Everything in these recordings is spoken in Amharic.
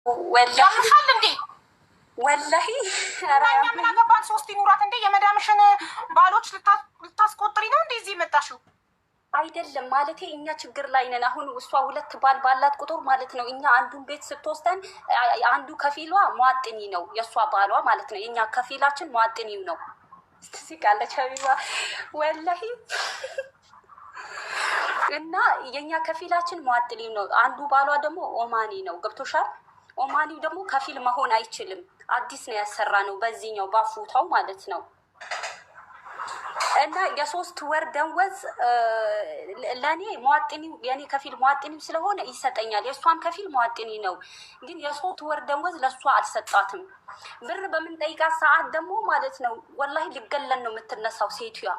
ያምሻል እንዴ? ወላሂ እኛ ምን አገባን? ሶስት ይኑራት እንዴ? የመዳምሽን ባሎች ልታስቆጥሪ ነው እንዴ እዚህ የመጣሽው? አይደለም ማለቴ እኛ ችግር ላይ ነን። አሁን እሷ ሁለት ባል ባላት ቁጥር ማለት ነው እኛ አንዱን ቤት ስትወስደን አንዱ ከፊሏ ሟጥኒ ነው የእሷ ባሏ ማለት ነው። የኛ ከፊላችን ሟጥኒው ነው። ስትሲቃለች ሀቢባ ወላሂ እና የኛ ከፊላችን ሟጥኒው ነው። አንዱ ባሏ ደግሞ ኦማኒ ነው። ገብቶሻል? ኦማኒው ደግሞ ከፊል መሆን አይችልም። አዲስ ነው ያሰራ ነው በዚህኛው ባፉታው ማለት ነው። እና የሶስት ወር ደንወዝ ለእኔ መዋጥኒው የኔ ከፊል መዋጥኒው ስለሆነ ይሰጠኛል። የእሷም ከፊል መዋጥኒ ነው። ግን የሶስት ወር ደንወዝ ለእሷ አልሰጣትም። ብር በምንጠይቃት ሰዓት ደግሞ ማለት ነው ወላሂ ልገለን ነው የምትነሳው ሴትዮዋ።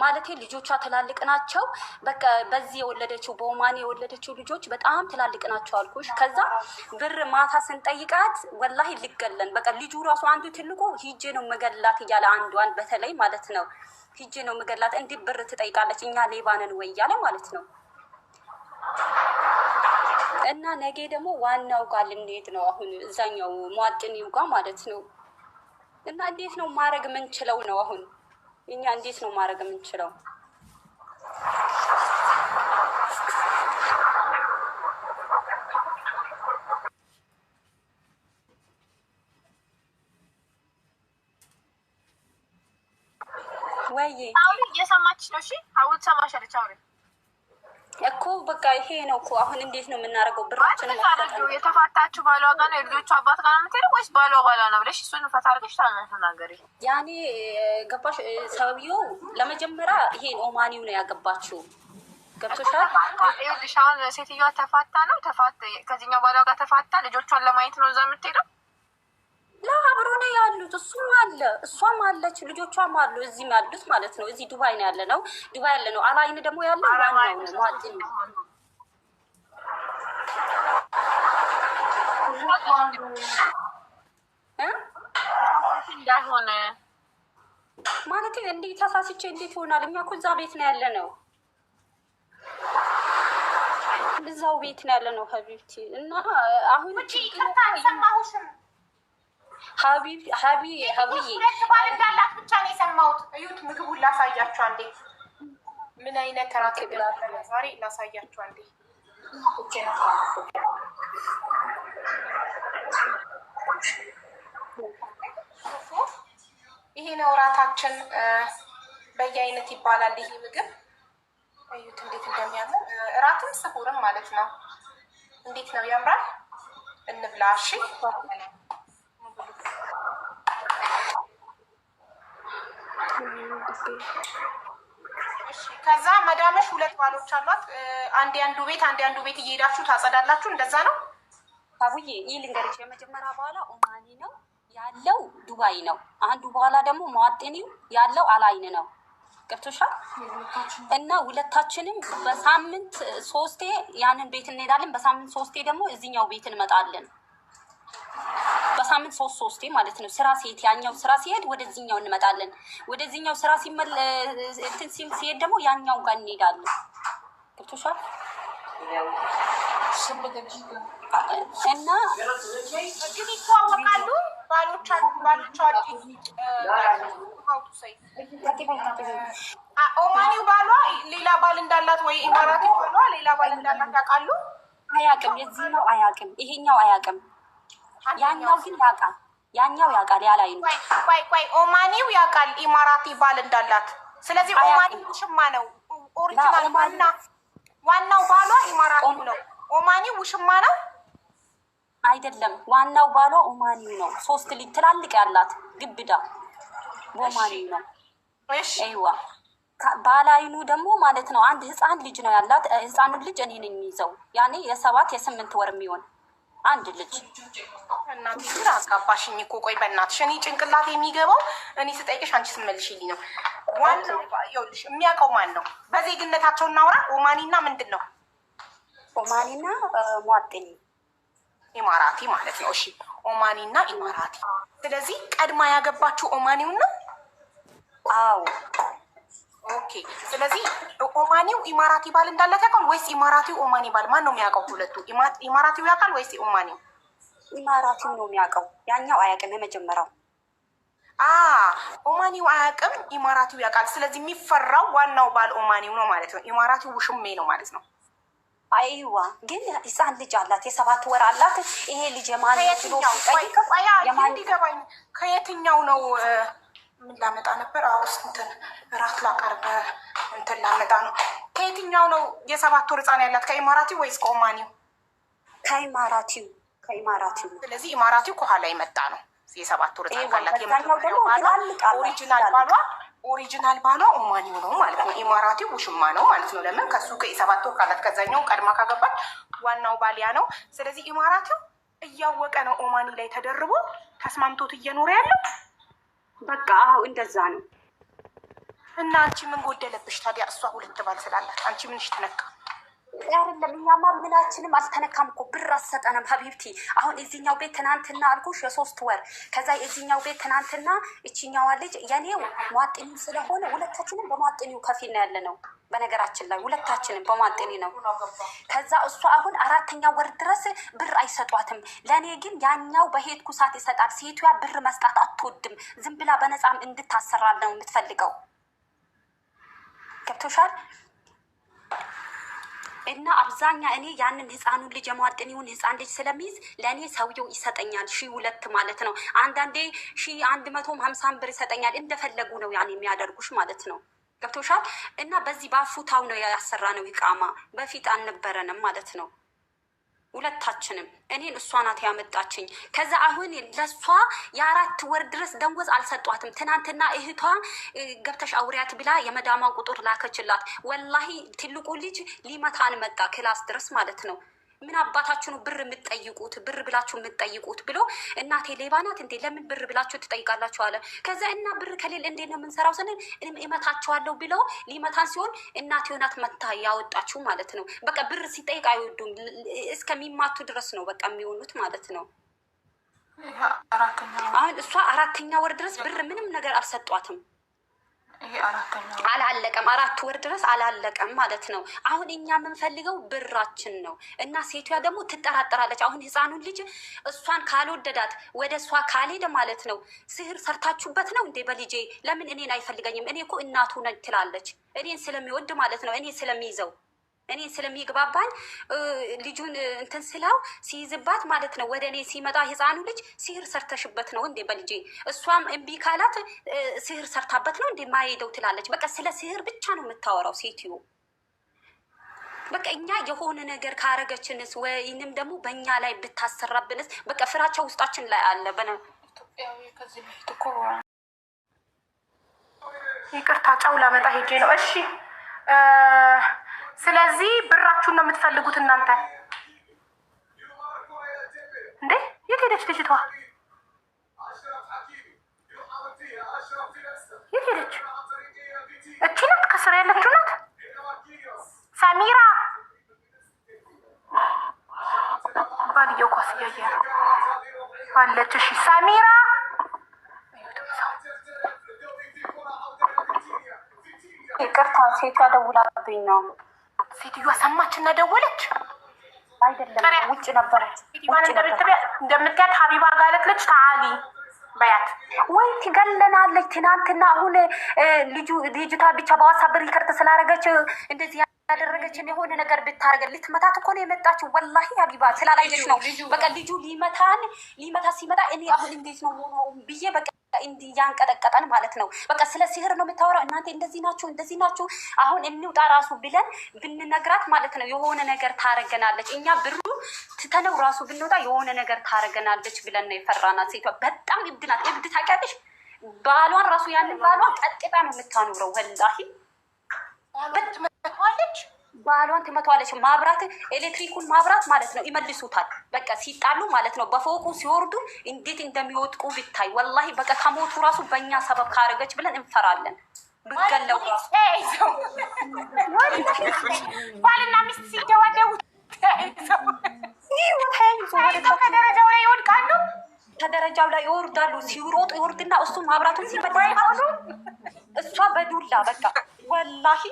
ማለቴ ልጆቿ ትላልቅ ናቸው። በቃ በዚህ የወለደችው በኦማኔ የወለደችው ልጆች በጣም ትላልቅ ናቸው አልኩሽ። ከዛ ብር ማታ ስንጠይቃት ወላሂ ልገለን በቃ ልጁ ራሱ አንዱ ትልቁ ሂጄ ነው መገላት እያለ አንዷን በተለይ ማለት ነው ሂጄ ነው መገላት እንዲህ ብር ትጠይቃለች። እኛ ሌባንን ወይ እያለ ማለት ነው። እና ነገ ደግሞ ዋናው ጋር ልንሄድ ነው። አሁን እዛኛው ሟጥኒው ጋር ማለት ነው። እና እንዴት ነው ማድረግ የምንችለው ነው? አሁን እኛ እንዴት ነው ማድረግ የምንችለው? ወይ አውሪ እየሰማች ነው? እሺ አውት ሰማሻለች። አውሪ እኮ በቃ ይሄ ነው እኮ። አሁን እንዴት ነው የምናደርገው? ብራችን የተፋታችሁ ባሏ ጋር ነው የልጆቹ አባት ጋር ነው የምትሄደው ወይስ ባሏ ነው ብለሽ እሱን ፈታ አድርገሽ ተናገሪ። ያኔ ገባሽ? ሰውዬው ለመጀመሪያ ይሄን ኦማኒው ነው ያገባችው። ገብቶሻል? ይኸውልሽ አሁን ሴትዮዋ ተፋታ ነው ከዚህኛው ባሏ ጋር ተፋታ ልጆቿን ለማየት ነው እዛ የምትሄደው። ለአብሮ ነው ያሉት። እሱም አለ እሷም አለች ልጆቿም አሉ እዚህም ያሉት ማለት ነው። እዚህ ዱባይ ነው ያለ ነው። ዱባይ ያለ ነው። አላይን ደግሞ ያለው ዋናው ነው ማጥኝ እንዳይሆነ ማለት እንዴት ተሳስቼ እንዴት ይሆናል? እኛ እኮ እዛ ቤት ነው ያለ ነው። እዛው ቤት ነው ያለ ነው ሀቢብቲ። እና አሁን ይቅርታ አልሰማሁሽም ሀቢዬ ሁለት ባል እንዳላት ብቻ ነው የሰማሁት። እዩት ምግቡን ላሳያችሁ አንዴ። ምን አይነት ተራክ ዛሬ ላሳያችሁ አንዴ። ይሄ ነው እራታችን። በየአይነት ይባላል ይሄ ምግብ። እዩት እንዴት እንደሚያምር እራትም ስሁርም ማለት ነው። እንዴት ነው ያምራል። እንብላ እሺ። ከዛ መዳመሽ ሁለት ባሎች አሏት። አንዴ አንዱ ቤት እየሄዳችሁ ታጸዳላችሁ። እንደዛ ነው አቡዬ። ይህ ልንገርሽ፣ የመጀመሪያ በኋላ ኦማኒ ነው ያለው ዱባይ ነው። አንዱ በኋላ ደግሞ መዋጤኒው ያለው አላይን ነው። ገብቶሻል? እና ሁለታችንም በሳምንት 3 ያንን ቤት እንሄዳለን። በሳምንት 3 ደግሞ እዚህኛው ቤት እንመጣለን። በሳምንት 3 ማለት ነው። ስራ ሲሄድ ያኛው ስራ ሲሄድ ወደዚህኛው እንመጣለን። ወደዚህኛው ስራ ሲሄድ ደግሞ ያኛው ጋር እንሄዳለን። ገብቶሻል? እና ግን ይተዋወቃሉ ኦማኒው ባሏ ሌላ ባል እንዳላት ወይ ኢማራቲ ባሏ ሌላ ባል እንዳላት ያውቃሉ? አያውቅም። የዚህ ነው አያውቅም። ይሄኛው አያውቅም። ያኛው ግን ያውቃል። ያኛው ያውቃል። ያላይ ነው። ቆይ ኦማኒው ያውቃል ኢማራቲ ባል እንዳላት። ስለዚህ ኦማኒው ውሽማ ነው። ኦሪጂናል ዋናው ባሏ ኢማራቲ ነው። ኦማኒው ውሽማ ነው አይደለም። ዋናው ባሏ ኦማኒው ነው። 3 ልጅ ትላልቅ ያላት ግብዳ ኦማኒው ነው። እሺ አይዋ ባላይኑ ደግሞ ማለት ነው አንድ ህፃን ልጅ ነው ያላት። ህፃኑን ልጅ እኔ ነኝ የሚይዘው። ያኔ የ7 የ8 ወር የሚሆን አንድ ልጅ። እናንተ ግራ አጋባሽኝ እኮ። ቆይ በእናትሽ እኔ ጭንቅላት የሚገባው እኔ ስጠይቅሽ አንቺ ስትመልሽልኝ ነው። ዋናው ይኸውልሽ የሚያውቀው ማን ነው? በዜግነታቸው እናውራ። ኦማኒና ምንድን ነው? ኦማኒና ሟጥኒ ኢማራቲ ማለት ነው። እሺ ኦማኒና ኢማራቲ። ስለዚህ ቀድማ ያገባችው ኦማኒው ነው። አዎ ኦኬ። ስለዚህ ኦማኒው ኢማራቲ ባል እንዳላት ያውቃል ወይስ ኢማራቲው ኦማኒ ባል? ማን ነው የሚያውቀው? ሁለቱ ኢማራቲው ያውቃል ወይስ ኦማኒው? ኢማራቲው ነው የሚያውቀው፣ ያኛው አያውቅም። የመጀመሪያው ኦማኒው አያውቅም፣ ኢማራቲው ያውቃል። ስለዚህ የሚፈራው ዋናው ባል ኦማኒው ነው ማለት ነው። ኢማራቲው ውሽሜ ነው ማለት ነው። አይዋ ግን ህፃን ልጅ አላት፣ የ7 ወር አላት። ይሄ ልጅ የማን እንዲገባኝ ከየትኛው ነው? ምን ላመጣ ነበር? እንትን እራት ላቀርበ እንትን ላመጣ ነው። ከየትኛው ነው የ7 ወር ህፃን ያላት? ከኢማራቲው ወይስ ከኦማኒው? ከኢማራቲው። ስለዚህ ኢማራቲው ከኋላ የመጣ ነው። የ7 ወር ህፃን ካላት ኦሪጂናል ባሏ ኦማኒው ነው ማለት ነው። ኢማራቲው ውሽማ ነው ማለት ነው። ለምን? ከሱ ከ7 ወር ካላት ከዛኛው ቀድማ ካገባች ዋናው ባሊያ ነው። ስለዚህ ኢማራቲው እያወቀ ነው ኦማኒ ላይ ተደርቦ ተስማምቶት እየኖረ ያለው። በቃ እንደዛ ነው። እና አንቺ ምን ጎደለብሽ ታዲያ? እሷ 2 ባል ስላላት አንቺ ምንሽ ተነካ? አይደለም እኛማ ምናችንም አልተነካም እኮ ብር አሰጠንም ሀቢብቲ። አሁን እዚህኛው ቤት ትናንትና አልኩሽ የ3 ወር፣ ከዛ የዚህኛው ቤት ትናንትና እቺኛዋ ልጅ የኔው ሟጥኒው ስለሆነ ሁለታችንም በሟጥኒው ከፊል ነው ያለ ነው። በነገራችን ላይ ሁለታችንም በሟጥኒ ነው። ከዛ እሷ አሁን 4ኛ ወር ድረስ ብር አይሰጧትም። ለእኔ ግን ያኛው በሄድኩ ሰዓት ይሰጣል። ሴቷ ብር መስጣት አትወድም። ዝም ብላ በነፃም እንድታሰራል ነው የምትፈልገው። ገብቶሻል? እና አብዛኛ እኔ ያንን ህፃኑን ልጅ የሟጥኒውን ህፃን ልጅ ስለሚይዝ ለእኔ ሰውየው ይሰጠኛል 1,200 ማለት ነው። አንዳንዴ 1,150 ብር ይሰጠኛል። እንደፈለጉ ነው ያን የሚያደርጉሽ ማለት ነው። ገብቶሻል? እና በዚህ በአፉታው ነው ያሰራ ነው ይቃማ። በፊት አልነበረንም ማለት ነው ሁለታችንም። እኔን እሷ ናት ያመጣችኝ። ከዛ አሁን ለሷ የ4 ወር ድረስ ደንወዝ አልሰጧትም። ትናንትና እህቷ ገብተሽ አውሪያት ብላ የመዳማ ቁጥር ላከችላት። ወላሂ ትልቁ ልጅ ሊመታን መጣ ክላስ ድረስ ማለት ነው። ምን አባታችሁ ነው ብር የምትጠይቁት? ብር ብላችሁ የምትጠይቁት ብሎ እናቴ ሌባ ናት እንዴ? ለምን ብር ብላችሁ ትጠይቃላችሁ አለ። ከዛ እና ብር ከሌለ እንዴት ነው የምንሰራው ስንል እመታችኋለሁ ብሎ ሊመታን ሲሆን እናቴ ናት መታ ያወጣችሁ ማለት ነው። በቃ ብር ሲጠይቅ አይወዱም። እስከሚማቱ ድረስ ነው በቃ የሚሆኑት ማለት ነው። አሁን እሷ 4ኛ ወር ድረስ ብር ምንም ነገር አልሰጧትም። አላለቀም። 4 ወር ድረስ አላለቀም ማለት ነው። አሁን እኛ የምንፈልገው ብራችን ነው። እና ሴቷ ደግሞ ትጠራጠራለች። አሁን ህፃኑን ልጅ እሷን ካልወደዳት ወደ እሷ ካልሄደ ማለት ነው ስህር ሰርታችሁበት ነው እንዴ በልጄ ለምን እኔን አይፈልገኝም? እኔ እኮ እናቱ ነኝ ትላለች። እኔን ስለሚወድ ማለት ነው። እኔ ስለሚይዘው እኔ ስለሚግባባኝ ልጁን እንትን ስላው ሲይዝባት ማለት ነው። ወደ እኔ ሲመጣ ህፃኑ ልጅ ሲህር ሰርተሽበት ነው እንዴ በልጄ? እሷም እምቢ ካላት ሲህር ሰርታበት ነው እንዴ ማይሄደው ትላለች። በቃ ስለ ሲህር ብቻ ነው የምታወራው ሴትዮ። በቃ እኛ የሆነ ነገር ካረገችንስ ወይንም ደግሞ በእኛ ላይ ብታሰራብንስ በቃ ፍራቻ ውስጣችን ላይ አለ። ይቅርታ ጫው ላመጣ ሄጄ ነው። እሺ ስለዚህ ብራችሁን ነው የምትፈልጉት እናንተ እንዴ? የት ሄደች ልጅቷ? የት ሄደች? እቺ ናት ከስር ያለችው ናት ሰሚራ። ባልየው ኳስ እያየ ነው አለች። እሺ ሰሚራ ይቅርታ ሴቷ ደውላብኝ ነው። ሴትዮዋ ሰማች እና ደወለች። አይደለም ውጭ ነበረች። እንደምትያት ሀቢባ ጋለት ልጅ ታሊ በያት ወይ ትገለናለች። ትናንትና አሁን ልጅቷ ብቻ በዋትስአፕ ሪከርድ ስላደረገች እንደዚህ ያደረገችን የሆነ ነገር ብታረገ ልትመታት እኮ ነው የመጣችው። ወላሂ ሀቢባ ስላላየች ነው። በቃ ልጁ ሊመታ ሲመጣ እኔ አሁን እንዴት ነው ሆኖ ብዬ በቃ እንዲህ ያንቀጠቀጠን ማለት ነው። በቃ ስለ ሲህር ነው የምታወራው። እናንተ እንደዚህ ናችሁ። አሁን እንውጣ ራሱ ብለን ብንነግራት ማለት ነው የሆነ ነገር ታረገናለች። እኛ ብሩ ትተነው ራሱ ብንወጣ የሆነ ነገር ታረገናለች ብለን ነው የፈራናት። ሴቷ በጣም እብድ ናት። እብድ ታውቂያለሽ? ባሏን ራሱ ያንን ባሏን ቀጥቅጣ ነው የምታኖረው። ወላሂ ባሏን ትመቷለች። ማብራት ኤሌክትሪኩን ማብራት ማለት ነው ይመልሱታል። በቃ ሲጣሉ ማለት ነው በፎቁ ሲወርዱ እንዴት እንደሚወጥቁ ብታይ ወላሂ። በቃ ከሞቱ ራሱ በእኛ ሰበብ ካረገች ብለን እንፈራለን። ብገለው ራሱ ባልና ሚስት ሲደዋደቡ ከደረጃው ላይ ይወድቃሉ። ከደረጃው ላይ ይወርዳሉ። ሲሮጡ ይወርድና እሱ ማብራቱን ሲመልሱ እሷ በዱላ በቃ ወላሂ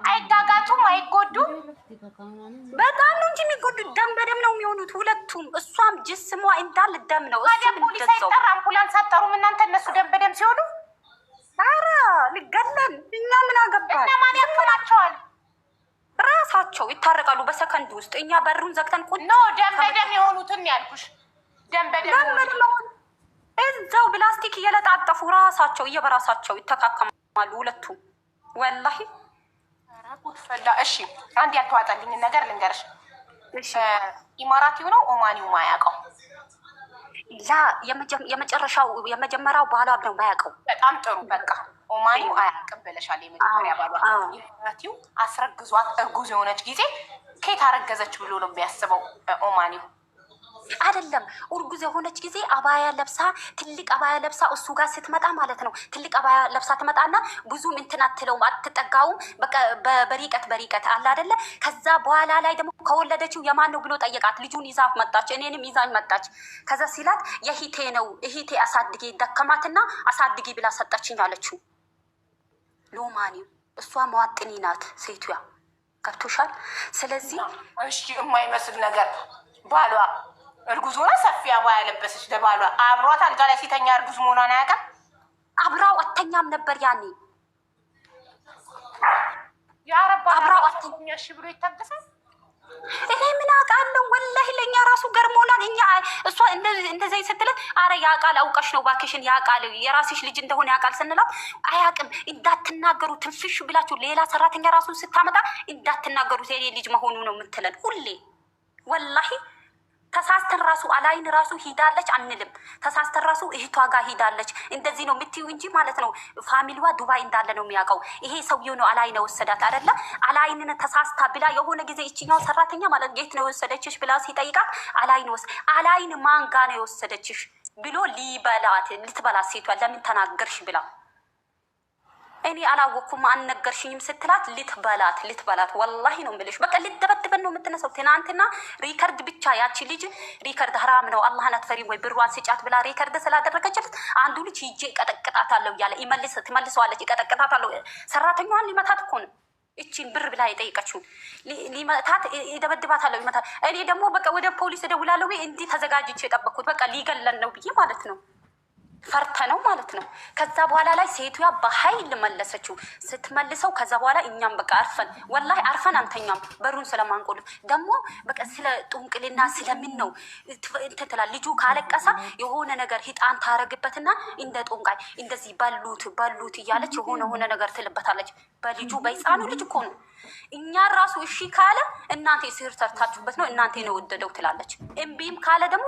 አይጋጋቱም፣ አይጎዱም። በጣም ነው እንጂ የሚጎዱት። ደም በደም ነው የሚሆኑት ሁለቱም። እሷም ጅስሟ እንዳል ደም ነው። እሱም ፖሊስ አይጠራ አምቡላንስ አጠሩም እናንተ እነሱ ደም በደም ሲሆኑ። ኧረ ልገለን እኛ ምን አገባል? እና ማን ያፈናቸዋል? ራሳቸው ይታረቃሉ በሰከንድ ውስጥ። እኛ በሩን ዘግተን ቁጭ ነው። ደም በደም የሆኑትን ያልኩሽ ደም በደም እዛው ፕላስቲክ እየለጣጠፉ ራሳቸው እየበራሳቸው ይተካከማሉ ሁለቱም። ወላሂ ጉድፈላ። እሺ አንድ ያልተዋጠልኝ ነገር ልንገርሽ። ኢማራቲው ነው ኦማኒው ማያውቀው? ላ የመጀመሪያው ባሏ ነው ማያውቀው። በጣም ጥሩ። በቃ ኦማኒው አያውቅም ብለሻል። የመጀመሪያ ባሏ ኢማራቲው አስረግዟት እርጉዝ የሆነች ጊዜ ከየት አረገዘች ብሎ ነው የሚያስበው ኦማኒው። አይደለም እርጉዝ የሆነች ጊዜ አባያ ለብሳ ትልቅ አባያ ለብሳ እሱ ጋር ስትመጣ ማለት ነው። ትልቅ አባያ ለብሳ ትመጣና ብዙም እንትን አትለውም፣ አትጠጋውም። በቃ በሪቀት አለ አይደለ? ከዛ በኋላ ላይ ደግሞ ከወለደችው የማን ነው ብሎ ጠየቃት። ልጁን ይዛ መጣች፣ እኔንም ይዛኝ መጣች። ከዛ ሲላት የሂቴ ነው እሂቴ አሳድጌ ደከማትና አሳድጌ ብላ ሰጠችኝ አለችው። ሎማኒው እሷ መዋጥኒ ናት ሴቱያ። ገብቶሻል? ስለዚህ እሺ የማይመስል ነገር ባሏ እርጉዝ ሆና ሰፊ አባያ ያለበሰች ለባሏ አብሯት አልጋ ላይ ሲተኛ እርጉዝ መሆኗን አያውቅም። አብራው አተኛም ነበር ያኔ። አብራው አተኛ እሺ ብሎ ይታገሳል። እኔ ምን አውቃለሁ ወላሂ። ለእኛ ራሱ ገርሞናል። እኛ እሷ እንደዚህ ስትለት አረ ያውቃል አውቀሽ ነው ባክሽን ያውቃል የራስሽ ልጅ እንደሆነ ያውቃል ስንላት አያውቅም እንዳትናገሩ ትንፍሽ ብላችሁ ሌላ ሰራተኛ ራሱን ስታመጣ እንዳትናገሩት የኔ ልጅ መሆኑ ነው የምትለን ሁሌ ወላሂ። ተሳስተን ራሱ አላይን ራሱ ሂዳለች አንልም። ተሳስተን ራሱ እህቷ ጋር ሂዳለች እንደዚህ ነው የምትይው እንጂ ማለት ነው። ፋሚሊዋ ዱባይ እንዳለ ነው የሚያውቀው። ይሄ ሰውዬው ነው አላይን ወሰዳት አይደለ? አላይንን ተሳስታ ብላ የሆነ ጊዜ እችኛው ሰራተኛ ማለት ጌት ነው የወሰደችሽ ብላ ሲጠይቃት አላይን ማን ጋ ነው የወሰደችሽ ብሎ ልትበላት ሴቷ ለምን ተናገርሽ ብላ እኔ አላወኩም አልነገርሽኝም ስትላት ልትበላት ወላሂ ነው የምልሽ። በቃ ልትደበድበን ነው የምትነሳው። ትናንትና ሪከርድ ብቻ ያቺ ልጅ ሪከርድ ሀራም ነው አላህን አትፈሪም ወይ ብሯን ስጫት ብላ ሪከርድ ስላደረገችለት አንዱ ልጅ ሂጄ እቀጠቅጣታለሁ እያለ ትመልሰዋለች። እቀጠቅጣታለሁ ሰራተኛዋን ሊመታት እኮ ነው እቺን ብር ብላ የጠየቀችውን ሊመታት ይደበድባታለሁ ይመታት። እኔ ደግሞ በቃ ወደ ፖሊስ እደውላለሁ እንዲህ ተዘጋጅቼ የጠበቅኩት በቃ ሊገለን ነው ብዬ ማለት ነው። ፈርተ ነው ማለት ነው። ከዛ በኋላ ላይ ሴቱያ በኃይል መለሰችው። ስትመልሰው ከዛ በኋላ እኛም በቃ አርፈን ወላሂ አርፈን አንተኛም በሩን ስለማንቆሉ ደግሞ በቃ ስለ ጡንቅልና ስለምን ነው እንትን ትላለች። ልጁ ካለቀሳ የሆነ ነገር ሂጣን ታረግበትና እንደ ጦንቃይ እንደዚህ በሉት እያለች የሆነ ነገር ትልበታለች። በልጁ በህፃኑ ልጅ እኮ ነው። እኛ ራሱ እሺ ካለ እናንተ ስህር ሰርታችሁበት ነው እናንተ ነው ወደደው ትላለች። እምቢም ካለ ደግሞ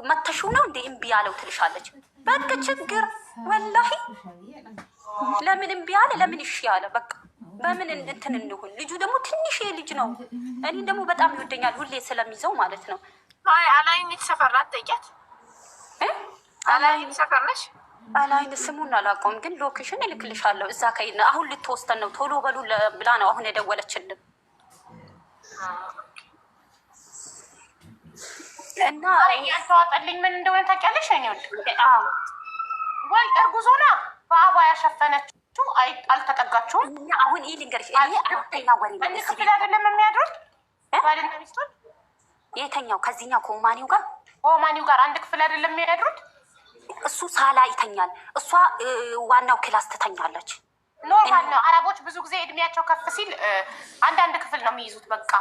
መተሹ ነው እንደ እምቢ ያለው ትልሻለች። በቃ ችግር ወላሂ ለምን እምቢ አለ ለምን እሺ አለ በቃ በምን እንትን እንሁን። ልጁ ደግሞ ትንሽ ልጅ ነው። እኔ ደግሞ በጣም ይወደኛል ሁሌ ስለሚይዘው ማለት ነው። አይ አላይን የተሰፈራት ጠይቂያት። አላይን ሰፈርነሽ አላይን ስሙን አላውቀውም ግን ሎኬሽን እልክልሻለሁ። እዛ ከይና አሁን ልትወስተን ነው ቶሎ በሉ ብላ ነው አሁን የደወለችልን። እና ያስተዋጠልኝ ምን እንደሆነ ታውቂያለሽ? ወይ እርጉዝ ሆና በአባ ያሸፈነችው አልተጠጋችሁም። አሁን ይህ ልንገርሽ አራተኛ ወሬ ነው። ክፍል አይደለም የሚያድሩት ባልና ሚስቶች። የተኛው ከዚህኛው ከኦማኒው ጋር አንድ ክፍል አይደለም የሚያድሩት። እሱ ሳላ ይተኛል፣ እሷ ዋናው ክላስ ትተኛለች። ኖርማል ነው። አረቦች ብዙ ጊዜ እድሜያቸው ከፍ ሲል አንዳንድ ክፍል ነው የሚይዙት። በቃ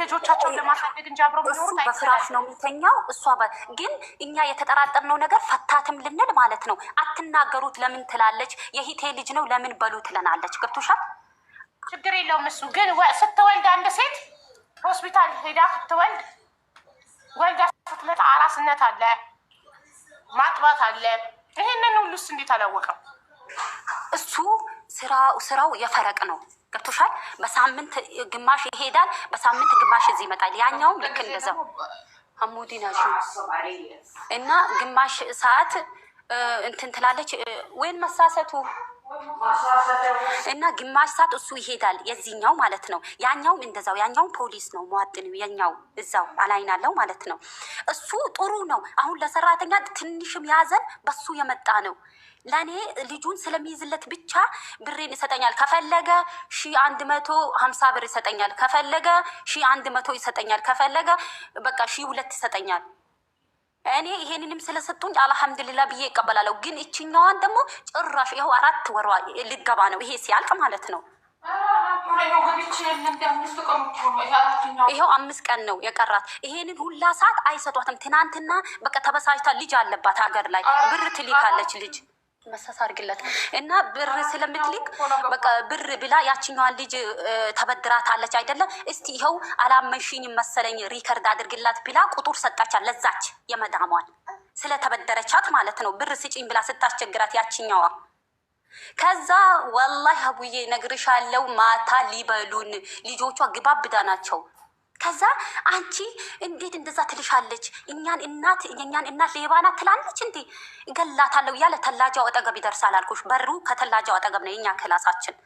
ልጆቻቸውን ለማሳደግ እንጂ አብረው የሚኖሩት በፍራሽ ነው የሚተኛው። እሷ ግን እኛ የተጠራጠርነው ነገር ፈታትም ልንል ማለት ነው። አትናገሩት ለምን ትላለች። የሂቴ ልጅ ነው ለምን በሉ ትለናለች። ገብቶሻል? ችግር የለውም። እሱ ግን ስትወልድ አንድ ሴት ሆስፒታል ሄዳ ስትወልድ ወልዳ ስትመጣ አራስነት አለ፣ ማጥባት አለ። ይሄንን ሁሉስ እንዴት አላወቀም? እሱ ስራው የፈረቅ ነው። ገብቶሻል? በሳምንት ግማሽ ይሄዳል፣ በሳምንት ግማሽ እዚህ ይመጣል። ያኛውም ልክ እንደዛው አሙዲናሽ እና ግማሽ ሰዓት እንትን ትላለች ወይን መሳሰቱ እና ግማሽ ሰዓት እሱ ይሄዳል። የዚህኛው ማለት ነው። ያኛውም እንደዛው። ያኛውም ፖሊስ ነው መዋጥን፣ የኛው እዛው አላይን አለው ማለት ነው። እሱ ጥሩ ነው። አሁን ለሰራተኛ ትንሽም ያዘን በሱ የመጣ ነው። ለኔ ልጁን ስለሚይዝለት ብቻ ብሬን ይሰጠኛል። ከፈለገ 1150 ብር ይሰጠኛል። ከፈለገ 1100 ይሰጠኛል። ከፈለገ በቃ 1200 ይሰጠኛል። እኔ ይሄንንም ስለሰጡኝ አልሐምዱሊላህ ብዬ ይቀበላለሁ። ግን እችኛዋን ደግሞ ጭራሽ ይኸው 4 ወሯ ልገባ ነው ይሄ ሲያልቅ ማለት ነው። ይኸው 5 ቀን ነው የቀራት። ይሄንን ሁላ ሰዓት አይሰጧትም። ትናንትና በቃ ተበሳጭታ ልጅ አለባት ሀገር ላይ ብር ትልካለች ልጅ መሳሳ አድርግለት እና ብር ስለምትልክ በቃ ብር ብላ ያችኛዋን ልጅ ተበድራታለች አይደለም። እስቲ ይኸው አላመንሽኝ መሰለኝ ሪከርድ አድርግላት ብላ ቁጥር ሰጣቻት ለዛች የመዳሟን ስለተበደረቻት ማለት ነው። ብር ስጪኝ ብላ ስታስቸግራት ያችኛዋ። ከዛ ወላሂ አቡዬ ነግርሻለው ማታ ሊበሉን ልጆቿ ግባብዳ ናቸው። ከዛ አንቺ እንዴት እንደዛ ትልሻለች? እኛን እናት ሌባ ናት ትላለች እንዴ? እገላታለሁ እያለ ተላጃው አጠገብ ይደርሳል አልኩሽ። በሩ ከተላጃው አጠገብ ነው የኛ ክላሳችን።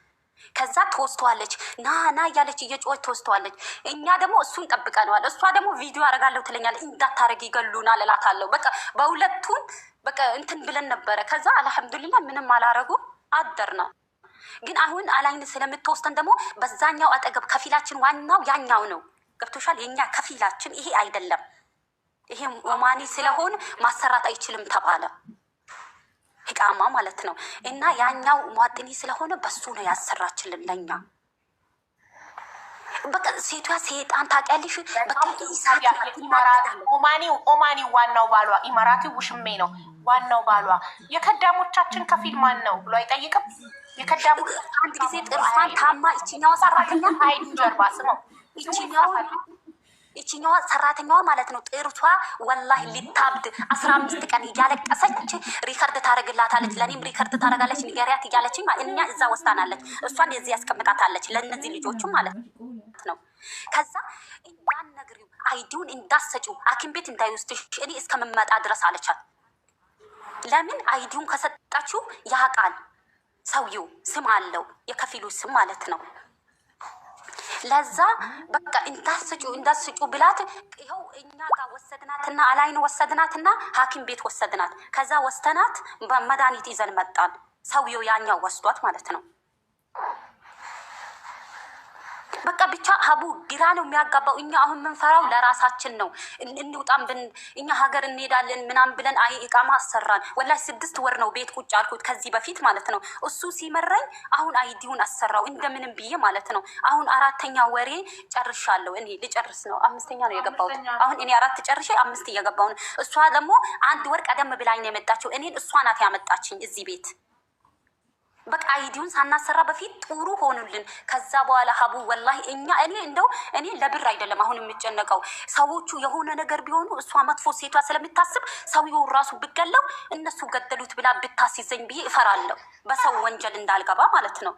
ከዛ ትወስተዋለች ና እያለች እየጮኸች ትወስተዋለች። እኛ ደግሞ እሱን ጠብቀነዋል። እሷ ደግሞ ቪዲዮ አረጋለሁ ትለኛለች። እንዳታረግ ይገሉናል እላታለሁ። በቃ በሁለቱም በቃ እንትን ብለን ነበረ። ከዛ አልሐምዱሊላህ ምንም አላረጉ አደርና። ግን አሁን አላይን ስለምትወስተን ደግሞ በዛኛው አጠገብ ከፊላችን ዋናው ያኛው ነው። ገብቶሻል? የኛ ከፊላችን ይሄ አይደለም። ይሄ ኦማኒ ስለሆነ ማሰራት አይችልም ተባለ። ህቃማ ማለት ነው። እና ያኛው ሟጥኒ ስለሆነ በሱ ነው ያሰራችልን ለኛ። በቃ ሴቷ ሴጣን ታውቂያለሽ። በቃ ኦማኒው ዋናው ባሏ ኢማራቲው ውሽሜ ነው ዋናው ባሏ። የከዳሞቻችን ከፊል ማን ነው ብሎ አይጠይቅም። የከዳሙ አንድ ጊዜ ጥርሷን ታማ እቺኛው ሰራተኛ አይዱ ጀርባ ስመው ይችኛዋ ሰራተኛዋ ማለት ነው። ጥርቷ ወላሂ ሊታብድ 15 ቀን እያለቀሰች ሪከርድ ታደርግላታለች። ለኔም ሪከርድ ታደርጋለች። ንገሪያት እያለች እኛ እዛ ወስዳናለች። እሷን የዚህ ያስቀምጣታለች ለእነዚህ ልጆቹ ማለት ነው። ከዛ እንዳትነግሪው አይዲውን እንዳትሰጪው ሐኪም ቤት እንዳይወስድሽ እኔ እስከምመጣ ድረስ አለቻት። ለምን አይዲውን ከሰጣችሁ ያውቃል ሰውየው ስም አለው የከፊሉ ስም ማለት ነው። ለዛ በቃ እንዳስጩ ብላት ይኸው እኛ ጋር ወሰድናትና አላይን ወሰድናትና ሐኪም ቤት ወሰድናት። ከዛ ወስተናት በመድኃኒት ይዘን መጣን። ሰውየው ያኛው ወስዷት ማለት ነው። በቃ ብቻ ሀቡ ግራ ነው የሚያጋባው። እኛ አሁን የምንፈራው ለራሳችን ነው። እንውጣም እኛ ሀገር እንሄዳለን ምናምን ብለን ኢቃማ አሰራን። ወላሂ 6 ወር ነው ቤት ቁጭ አልኩት ከዚህ በፊት ማለት ነው። እሱ ሲመረኝ አሁን አይዲውን አሰራው እንደምንም ብዬ ማለት ነው። አሁን 4ኛ ወሬ ጨርሻለሁ። እኔ ልጨርስ ነው 5ኛ ነው የገባሁት። አሁን እኔ 4 ጨርሼ 5 እየገባሁ ነው። እሷ ደግሞ 1 ወር ቀደም ብላኝ ነው የመጣችው። እኔን እሷ ናት ያመጣችኝ እዚህ ቤት። በቃ አይዲውን ሳናሰራ በፊት ጥሩ ሆኑልን። ከዛ በኋላ ሀቡ ወላሂ እኔ ለብር አይደለም አሁን የምጨነቀው። ሰዎቹ የሆነ ነገር ቢሆኑ እሷ መጥፎ ሴቷ ስለምታስብ ሰውየው ራሱ ብገለው እነሱ ገደሉት ብላ ብታስይዘኝ ብዬ እፈራለሁ። በሰው ወንጀል እንዳልገባ ማለት ነው።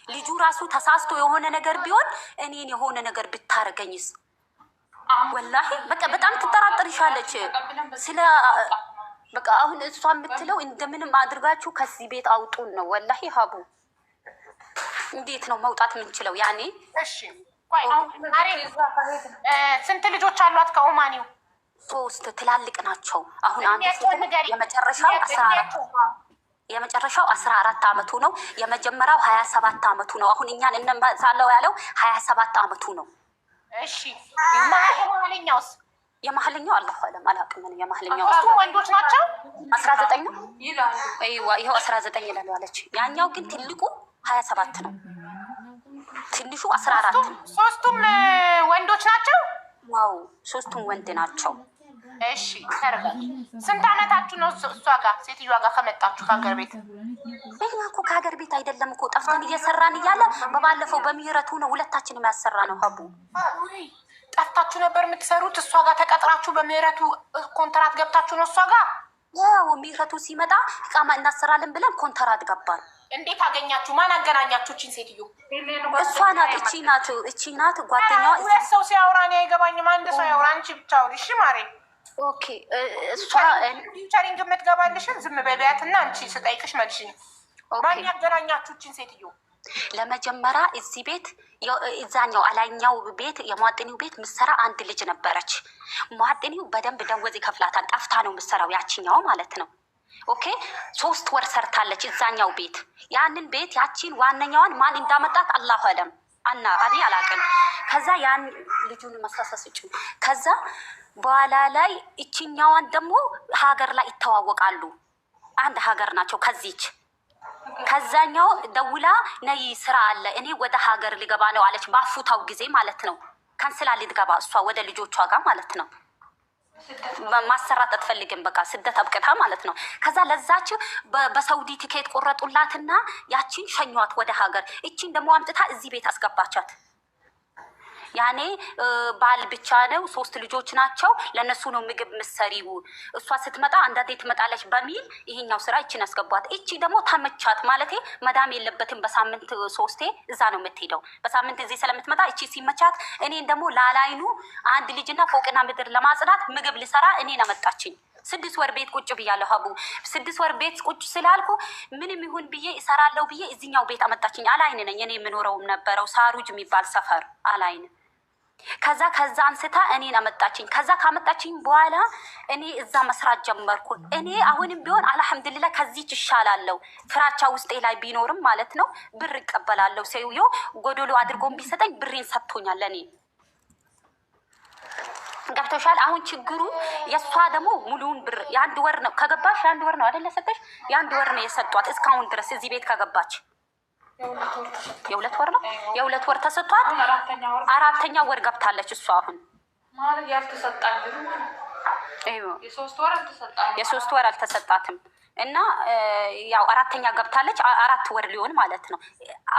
ልጁ ራሱ ተሳስቶ የሆነ ነገር ቢሆን እኔን የሆነ ነገር ብታረገኝስ? ወላሂ በቃ በጣም ትጠራጠርሻለች ስለ በቃ አሁን እሷ የምትለው እንደምንም አድርጋችሁ ከዚህ ቤት አውጡን ነው። ወላሂ ሀቡ እንዴት ነው መውጣት የምንችለው? ያኔ እሺ ስንት ልጆች አሏት ከኦማኒው? 3 ትላልቅ ናቸው። አሁን አንዱ የመጨረሻው 14 አመቱ ነው። የመጀመሪያው 27 አመቱ ነው። አሁን እኛን እንመሳለው ያለው 27 አመቱ ነው። እሺ የመሀለኛውስ? የመሀለኛው አላሁ አለም አላውቅም። የመሀለኛው ወንዶች ናቸው። 19 ነው ይኸው 19 ይላሉ አለች። ያኛው ግን ትልቁ 27 ነው። ትንሹ 14 ነው። 3ቱም ወንዶች ናቸው። ዋው 3ቱም ወንድ ናቸው። እሺ ተረጋጊ። ስንት አመታችሁ ነው እሷ ጋር ሴትዮዋ ጋር ከመጣችሁ ከሀገር ቤት? እኛ እኮ ከሀገር ቤት አይደለም እኮ ጠፍተን እየሰራን እያለ በባለፈው በምህረቱ ነው ሁለታችንም ያሰራ ነው። ሀቡ ጠፍታችሁ ነበር የምትሰሩት? እሷ ጋር ተቀጥራችሁ በምህረቱ ኮንትራት ገብታችሁ ነው እሷ ጋር? ያው ምህረቱ ሲመጣ እቃማ እናሰራለን ብለን ኮንትራት ገባን። እንዴት አገኛችሁ? ማን አገናኛችሁ? እቺን ሴትዮ እሷ ናት። እቺ ናት ጓደኛዋ። ሁለት ሰው ሲያወራ እኔ አይገባኝም። አንድ ሰው ያወራ፣ አንቺ ብቻ አውሪ። እሺ ማሬ። ኦኬ እሷ ፊውቸሪንግ የምትገባልሽን ዝም በቢያትና አንቺ ስጠይቅሽ መልሽኝ። ማን ያገናኛችሁ እቺን ሴትዮ? ለመጀመሪያ እዚህ ቤት እዛኛው አላኛው ቤት የሟጥኒው ቤት ምሰራ አንድ ልጅ ነበረች። ሟጥኒው በደንብ ደወዝ ይከፍላታል። ጠፍታ ነው ምሰራው ያችኛው ማለት ነው። ኦኬ 3 ወር ሰርታለች እዛኛው ቤት። ያንን ቤት ያቺን ዋነኛዋን ማን እንዳመጣት አላሁ አለም እኔ አላቅም። ከዛ ያን ልጁን ማሳሳስጭ ከዛ በኋላ ላይ እቺኛዋን ደግሞ ሀገር ላይ ይተዋወቃሉ። አንድ ሀገር ናቸው ከዚች ከዛኛው ደውላ ነይ ስራ አለ እኔ ወደ ሀገር ሊገባ ነው አለች። ባፉታው ጊዜ ማለት ነው ካንስላ ልትገባ እሷ ወደ ልጆቿ ጋር ማለት ነው። ማሰራት አትፈልግም በቃ ስደት አብቅታ ማለት ነው። ከዛ ለዛች በሳውዲ ቲኬት ቆረጡላትና ያቺን ሸኟት ወደ ሀገር። እቺን ደግሞ አምጥታ እዚህ ቤት አስገባቻት። ያኔ ባል ብቻ ነው 3 ልጆች ናቸው። ለነሱ ነው ምግብ ምሰሪው። እሷ ስትመጣ አንዳንዴ ትመጣለች በሚል ይሄኛው ስራ እቺን አስገቧት። እቺ ደግሞ ተመቻት ማለት መዳም የለበትም። በሳምንት 3 እዛ ነው የምትሄደው። በሳምንት እዚህ ስለምትመጣ እቺ ሲመቻት እኔን ደግሞ ላላይኑ አንድ ልጅና ፎቅና ምድር ለማጽዳት ምግብ ልሰራ እኔን አመጣችኝ። 6 ወር ቤት ቁጭ ብያለሁ። ሀቡ 6 ወር ቤት ቁጭ ስላልኩ ምንም ይሁን ብዬ እሰራለሁ ብዬ እዚኛው ቤት አመጣችኝ። አላይን ነኝ እኔ የምኖረውም ነበረው ሳሩጅ የሚባል ሰፈር አላይን። ከዛ አንስታ እኔን አመጣችኝ። ከዛ ካመጣችኝ በኋላ እኔ እዛ መስራት ጀመርኩ። እኔ አሁንም ቢሆን አልሐምዱሊላህ ከዚች ይሻላለሁ። ፍራቻ ውስጤ ላይ ቢኖርም ማለት ነው ብር እቀበላለሁ። ሰውየው ጎዶሎ አድርጎም ቢሰጠኝ ብሬን ሰጥቶኛል። ለኔ ገብቶሻል። አሁን ችግሩ የእሷ ደግሞ ሙሉውን ብር የአንድ ወር ነው ከገባሽ የአንድ ወር ነው አይደለ ሰጠሽ? የአንድ ወር ነው የሰጧት እስካሁን ድረስ እዚህ ቤት ከገባች የ2 ወር ነው። የ2 ወር ተሰጥቷት 4ኛ ወር ገብታለች እሷ አሁን ማለት ያልተሰጣኝ የ3 ወር አልተሰጣትም እና ያው 4ኛ ገብታለች። 4 ወር ሊሆን ማለት ነው።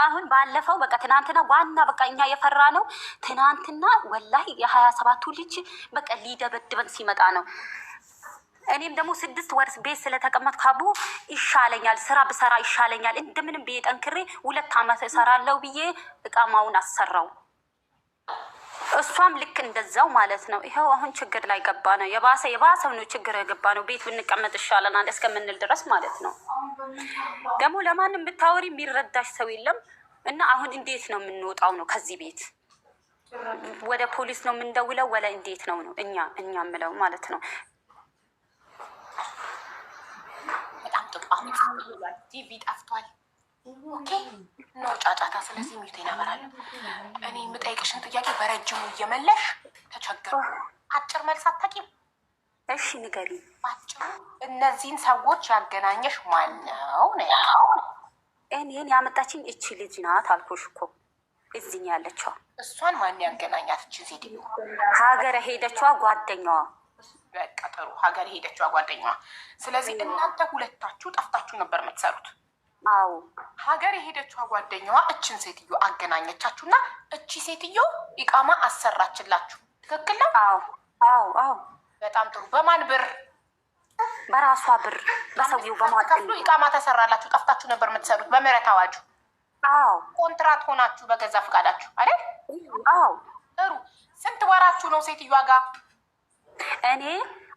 አሁን ባለፈው በቃ ትናንትና ዋና በቃ እኛ የፈራ ነው ትናንትና ወላሂ የ27ቱ ልጅ በቃ ሊደበድበን ሲመጣ ነው። እኔም ደግሞ 6 ወር ቤት ስለተቀመጥኩ ካቡ ይሻለኛል፣ ስራ ብሰራ ይሻለኛል፣ እንደምንም ብዬ ጠንክሬ 2 አመት እሰራለሁ ብዬ እቃማውን አሰራው። እሷም ልክ እንደዛው ማለት ነው። ይኸው አሁን ችግር ላይ ገባ ነው። የባሰው ነው ችግር የገባ ነው። ቤት ብንቀመጥ ይሻለናል እስከምንል ድረስ ማለት ነው። ደግሞ ለማንም ብታወሪ የሚረዳሽ ሰው የለም። እና አሁን እንዴት ነው የምንወጣው ነው ከዚህ ቤት? ወደ ፖሊስ ነው የምንደውለው ወላ እንዴት ነው ነው እኛ ምለው ማለት ነው። ቲቪ ጠፍቷል። ኦኬ ነው ጫጫታ። ስለዚህ ሚዩት ይነበራል። እኔ የምጠይቅሽን ጥያቄ በረጅሙ እየመለሽ ተቸገሩ። አጭር መልስ አታውቂም? እሺ ንገሪ። አጭሩ እነዚህን ሰዎች ያገናኘሽ ማን ነው? እኔን ያመጣችኝ እቺ ልጅ ናት አልኩሽ እኮ እዚህኛ ያለችዋ። እሷን ማን ያገናኛት? እቺ ሴትዮ ሀገር ሄደችዋ ጓደኛዋ። በቃ ጥሩ ሀገር ሄደችዋ ጓደኛዋ። ስለዚህ እናንተ ሁለታችሁ ጠፍታችሁ ነበር የምትሰሩት። አዎ ሀገር የሄደችዋ ጓደኛዋ እችን ሴትዮ አገናኘቻችሁና እቺ ሴትዮ ኢቃማ አሰራችላችሁ። ትክክል ነው? አዎ። በጣም ጥሩ። በማን ብር? በራሷ ብር በሰውየው በማከፍሉ ኢቃማ ተሰራላችሁ። ጠፍታችሁ ነበር የምትሰሩት በምህረት አዋጁ። አዎ ኮንትራት ሆናችሁ በገዛ ፈቃዳችሁ አይደል? አዎ። ጥሩ። ስንት ወራችሁ ነው ሴትዮዋ ጋር? እኔ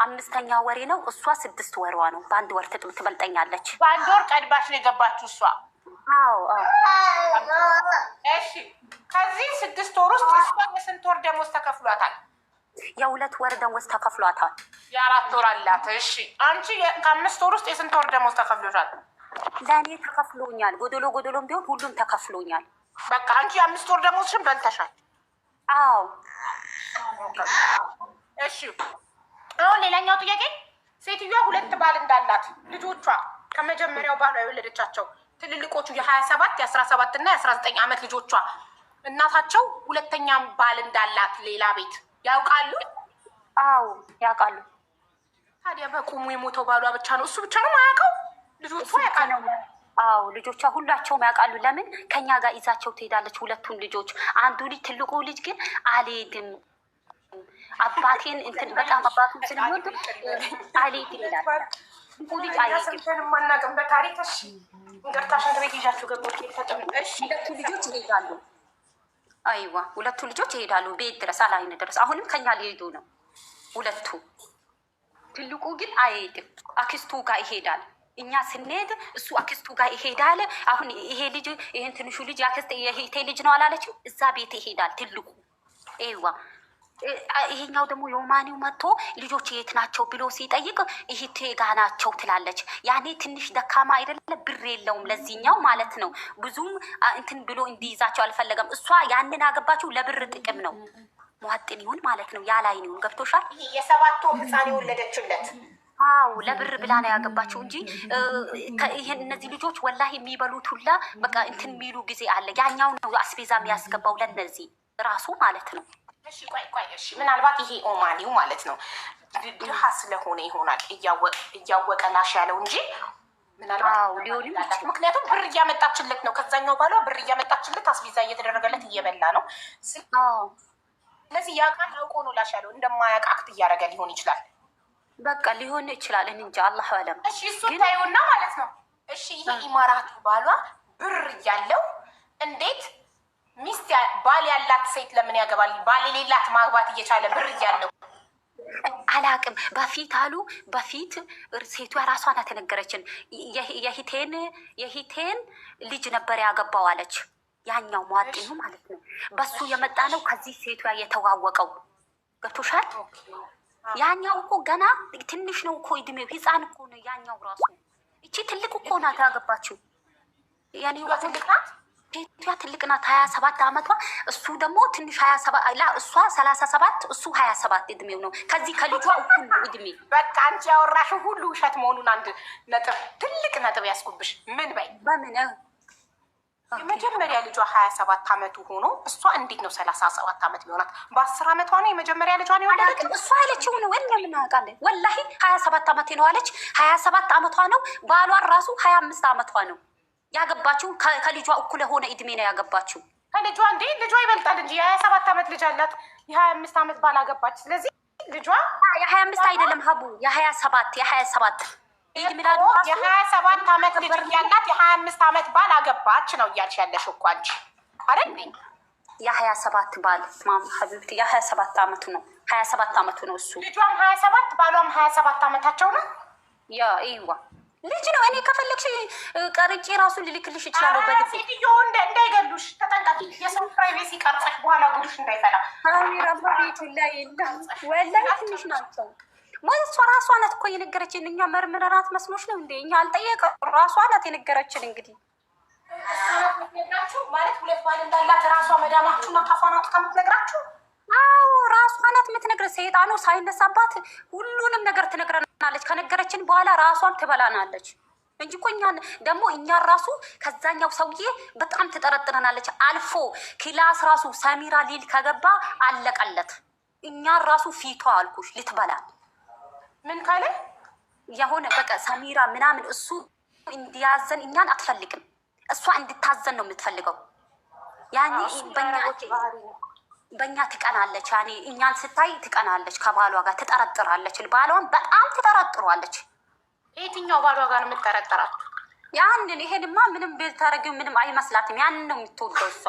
5ኛ ወሬ ነው። እሷ 6 ወሯ ነው። በ1 ወር ትበልጠኛለች። በ1 ወር ቀድባሽ ነው የገባችሁ እሷ? አዎ። እሺ ከዚህ 6 ወር ውስጥ እሷ የስንት ወር ደሞዝ ተከፍሏታል? የ2 ወር ደሞዝ ተከፍሏታል። የ4 ወር አላት። እሺ አንቺ ከ5 ወር ውስጥ የስንት ወር ደሞዝ ተከፍሎሻል? ለእኔ ተከፍሎኛል። ጎዶሎም ቢሆን ሁሉም ተከፍሎኛል። በቃ አንቺ የ5 ወር ደሞዝሽን በልተሻል። አዎ። እሺ አሁን ሌላኛው ጥያቄ ሴትዮዋ 2 ባል እንዳላት ልጆቿ ከመጀመሪያው ባሏ የወለደቻቸው ትልልቆቹ የ27 የ17 እና የ19 ዓመት ልጆቿ እናታቸው 2ኛ ባል እንዳላት ሌላ ቤት ያውቃሉ? አዎ ያውቃሉ። ታዲያ በቁሙ የሞተው ባሏ ብቻ ነው እሱ ብቻ ነው የማያውቀው? ልጆቿ ያውቃሉ? አዎ ልጆቿ ሁላቸውም ያውቃሉ። ለምን ከኛ ጋር ይዛቸው ትሄዳለች 2ቱን ልጆች። አንዱ ልጅ ትልቁ ልጅ ግን አልሄድም አባቴን እንትን በጣም አባቱን ስለሚወድ አልሄድም ይላል። ልጅ አይሄድም ማናገም በታሪክ እሺ እንገርታሽ እንደ ቤት ይዣችሁ ገቦች ይፈጥም። እሺ 2ቱ ልጆች ይሄዳሉ። አይዋ 2ቱ ልጆች ይሄዳሉ ቤት ድረስ አላይን ድረስ። አሁንም ከኛ ሊሄዱ ነው 2ቱ። ትልቁ ግን አይሄድም አክስቱ ጋር ይሄዳል። እኛ ስንሄድ እሱ አክስቱ ጋር ይሄዳል። አሁን ይሄ ልጅ ይሄን ትንሹ ልጅ አክስት የሄቴ ልጅ ነው አላለችም? እዛ ቤት ይሄዳል ትልቁ። አይዋ ይሄኛው ደግሞ የኦማኒው መጥቶ ልጆች የት ናቸው ብሎ ሲጠይቅ ይሄ ጋ ናቸው ትላለች። ያኔ ትንሽ ደካማ አይደለ? ብር የለውም ለዚህኛው ማለት ነው። ብዙም እንትን ብሎ እንዲይዛቸው አልፈለገም። እሷ ያንን አገባችው ለብር ጥቅም ነው። ሟጥን ይሁን ማለት ነው። ያላይን ይሁን ገብቶሻል። የ7 ወር ህፃን የወለደችለት አዎ ለብር ብላ ነው ያገባችው እንጂ ይሄን እነዚህ ልጆች ወላሂ የሚበሉት ሁላ በቃ እንትን የሚሉ ጊዜ አለ። ያኛው ነው አስቤዛ የሚያስገባው ለነዚህ ራሱ ማለት ነው። እሺ ቆይ እሺ፣ ምናልባት ይሄ ኦማኒው ማለት ነው ድሃ ስለሆነ ይሆናል እያወቀ ላሽ ያለው እንጂ ምናልባት ሊሆን ይችላል። ምክንያቱም ብር እያመጣችለት ነው። ከዛኛው ባሏ ብር እያመጣችለት አስቤዛ እየተደረገለት እየበላ ነው። ስለዚህ ያውቃል፣ አውቆ ነው ላሽ ያለው። እንደማያውቅ አክት እያደረገ ሊሆን ይችላል። በቃ ሊሆን ይችላል እንጂ አላህ አለም። እሺ እሱ ታዩና ማለት ነው። እሺ ይሄ ኢማራት ባሏ ብር እያለው እንዴት ሚስት ባል ያላት ሴት ለምን ያገባል? ባል የሌላት ማግባት እየቻለ ብር እያለው አላቅም። በፊት ሴቷ ራሷ ናት የነገረችን። የሂቴን ልጅ ነበር ያገባው አለች። ያኛው ሟጥኑ ማለት ነው። በሱ የመጣ ነው ከዚህ ሴቷ የተዋወቀው ገብቶሻል። ያኛው እኮ ገና ትንሽ ነው እኮ እድሜው፣ ህፃን እኮ ነው ያኛው ራሱ። እቺ ትልቅ እኮ ናት ያገባችው። ያኔ ትልቅ ናት፣ ሴቷ ትልቅ ናት፣ 27 ዓመቷ። እሱ ደግሞ ትንሽ 27 እሷ 37 እሱ 27 እድሜው ነው። ከዚህ ከልጇ እኩል ነው እድሜ። በቃ አንቺ ያወራሽው ሁሉ ውሸት መሆኑን አንድ ነጥብ ትልቅ ነጥብ ያስኩብሽ። ምን በይ በምን የመጀመሪያ ልጇ 27 ዓመቱ ሆኖ እሷ እንዴት ነው 37 ዓመት ቢሆናት? በ10 ዓመቷ ነው የመጀመሪያ ልጇ ነው የወለደችው። እሷ ያለችው ነው ወይ ምናውቃለን። ወላሂ 27 ዓመቴ ነው አለች። 27 ዓመቷ ነው። ባሏን ራሱ 25 ዓመቷ ነው ያገባችው። ከልጇ እኩል የሆነ እድሜ ነው ያገባችው። ከልጇ እንዴ ልጇ ይበልጣል እንጂ የ27 ዓመት ልጅ አላት፣ የ25 ዓመት ባል አገባች። ስለዚህ ልጇ የ25 አይደለም ሀቡ የ27 የ27 ዓመት ልጅ ያላት የ25 ዓመት ባል አገባች ነው እያልሽ ያለሽ እኮ አንቺ አይደል? የ27 ባል ማም ሀቢብቲ የ27 ዓመቱ ነው። 27 ዓመቱ ነው እሱ። ልጇም 27 ባሏም 27 ዓመታቸው ነው። ያ ይዋ ልጅ ነው። እኔ ከፈለግሽ ቀርጬ ራሱ ልልክልሽ እችላለሁ። በድፍ ሴትዮ እንዳይገሉሽ ተጠንቀቂ። የሰው ፕራይቬሲ ቀርጸሽ በኋላ ጉድሽ እንዳይፈላ። ረባ ቤቱ ላይ ወላሂ ትንሽ ናቸው። እሷ ራሷ ናት እኮ የነገረችን። እኛ መርምረናት መስሎች ነው እንዴ? እኛ አልጠየቀ ራሷ ናት የነገረችን። እንግዲህ ማለት 2 ባል እንዳላት ራሷ መዳማችሁ ናት አፋናት ከምትነግራችሁ። አዎ ራሷ ናት የምትነግረ። ሰይጣኑ ሳይነሳባት ሁሉንም ነገር ትነግረናለች። ከነገረችን በኋላ ራሷን ትበላናለች እንጂ እኮ እኛ ራሱ ከዛኛው ሰውዬ በጣም ትጠረጥረናለች። አልፎ ክላስ ራሱ ሰሚራ ሊል ከገባ አለቀለት። እኛ ራሱ ፊቷ አልኩሽ ልትበላል። ምን ካለ የሆነ በቃ ሰሚራ ምናምን እሱ እንዲያዘን እኛን አትፈልግም። እሷ እንድታዘን ነው የምትፈልገው። ያኔ በእኛ ትቀናለች። ያኔ እኛን ስታይ ትቀናለች። ከባሏ ጋር ትጠረጥራለች። ባሏን በጣም ትጠረጥሯለች። የትኛው ባሏ ጋር ነው የምትጠረጥራት? ያንን ይሄንማ ምንም ብታረጊው ምንም አይመስላትም። ያንን ነው የምትወደው እሷ።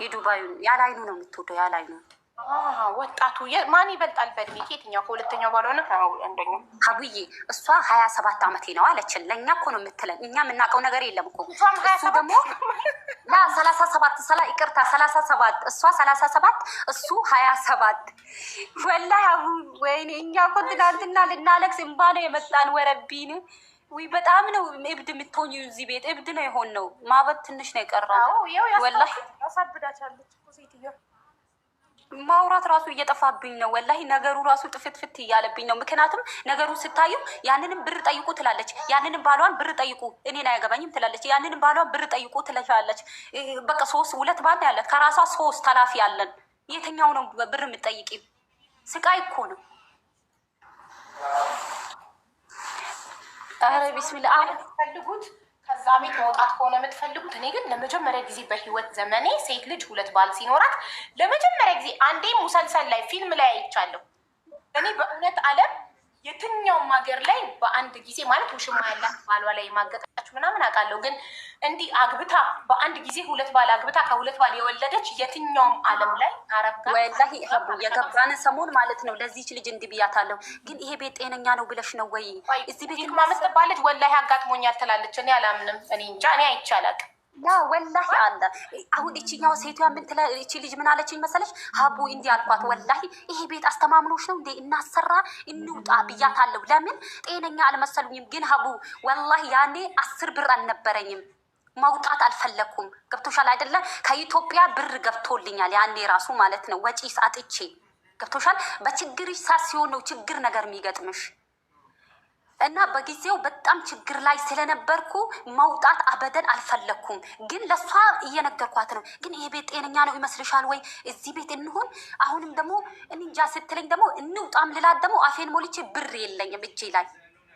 የዱባዩን ያላይኑ ነው የምትወደው። ያላይኑ ወጣቱ ማን ይበልጣል በእድሜ? የትኛው ከሁለተኛው ባሏ ነው አንደኛው? ሀቡዬ እሷ 27 ዓመቴ ነው አለችን። ለእኛ እኮ ነው የምትለን። እኛ የምናውቀው ነገር የለም እኮ። እሱ ደግሞ 37 ይቅርታ 37 እሷ 37 እሱ 27 ወላሂ አቡ ወይኔ እኛ እኮ ትናንትና ልናለቅስ እምባ ነው የመጣን። ወረቢን ወይ በጣም ነው እብድ የምትሆኙ። እዚህ ቤት እብድ ነው የሆን ነው። ማበት ትንሽ ነው የቀረው። ወላሂ አሳብዳቻለች ሴትዮ። ማውራት ራሱ እየጠፋብኝ ነው ወላሂ። ነገሩ ራሱ ጥፍትፍት እያለብኝ ነው። ምክንያቱም ነገሩ ስታዩ ያንንም ብር ጠይቁ ትላለች፣ ያንንም ባሏን ብር ጠይቁ እኔን አያገባኝም ትላለች፣ ያንንም ባሏን ብር ጠይቁ ትላለች። በቃ 2 ባል ያለት ከራሷ 3 ተላፊ ያለን። የትኛው ነው ብር የምትጠይቂው? ስቃይ እኮ ነው። ኧረ ቢስሚላ ፈልጉት ከዛ ቤት መውጣት ከሆነ የምትፈልጉት። እኔ ግን ለመጀመሪያ ጊዜ በህይወት ዘመኔ ሴት ልጅ 2 ባል ሲኖራት ለመጀመሪያ ጊዜ አንዴ ሙሰልሰል ላይ ፊልም ላይ አይቻለሁ። እኔ በእውነት ዓለም የትኛውም ሀገር ላይ በአንድ ጊዜ ማለት ውሽማ ያላት ባሏ ላይ ማገጣች ምናምን አውቃለሁ። ግን እንዲህ አግብታ በአንድ ጊዜ 2 ባል አግብታ ከ2 ባል የወለደች የትኛውም ዓለም ላይ አረብ ወላሂ የገባን ሰሞን ማለት ነው። ለዚች ልጅ እንዲህ ብያታለሁ። ግን ይሄ ቤት ጤነኛ ነው ብለሽ ነው ወይ? እዚህ ቤት ማመትባለች ወላሂ አጋጥሞኛል ትላለች። እኔ አላምንም። እኔ እንጃ እኔ አይቻላል። ያ ወላሂ አለ። አሁን እቺኛው ሴቷ ምን ትላ እቺ ልጅ ምን አለችኝ መሰለሽ? ሀቡ እንዲህ አልኳት፣ ወላሂ ይሄ ቤት አስተማምኖች ነው እንዴ እናሰራ እንውጣ ብያታለሁ። ለምን ጤነኛ አልመሰሉኝም። ግን ሀቡ ወላሂ ያኔ 10 ብር አልነበረኝም፣ መውጣት አልፈለኩም። ገብቶሻል አይደለ? ከኢትዮጵያ ብር ገብቶልኛል ያኔ ራሱ ማለት ነው፣ ወጪ ሳጥቼ። ገብቶሻል? በችግርሽ ሳት ሲሆን ነው ችግር ነገር የሚገጥምሽ። እና በጊዜው በጣም ችግር ላይ ስለነበርኩ መውጣት አበደን አልፈለኩም። ግን ለሷ እየነገርኳት ነው። ግን ይሄ ቤት ጤነኛ ነው ይመስልሻል ወይ? እዚህ ቤት እንሆን? አሁንም ደግሞ እንጃ ስትለኝ ደግሞ እንውጣም ልላት ደግሞ አፌን ሞልቼ ብር የለኝም እጄ ላይ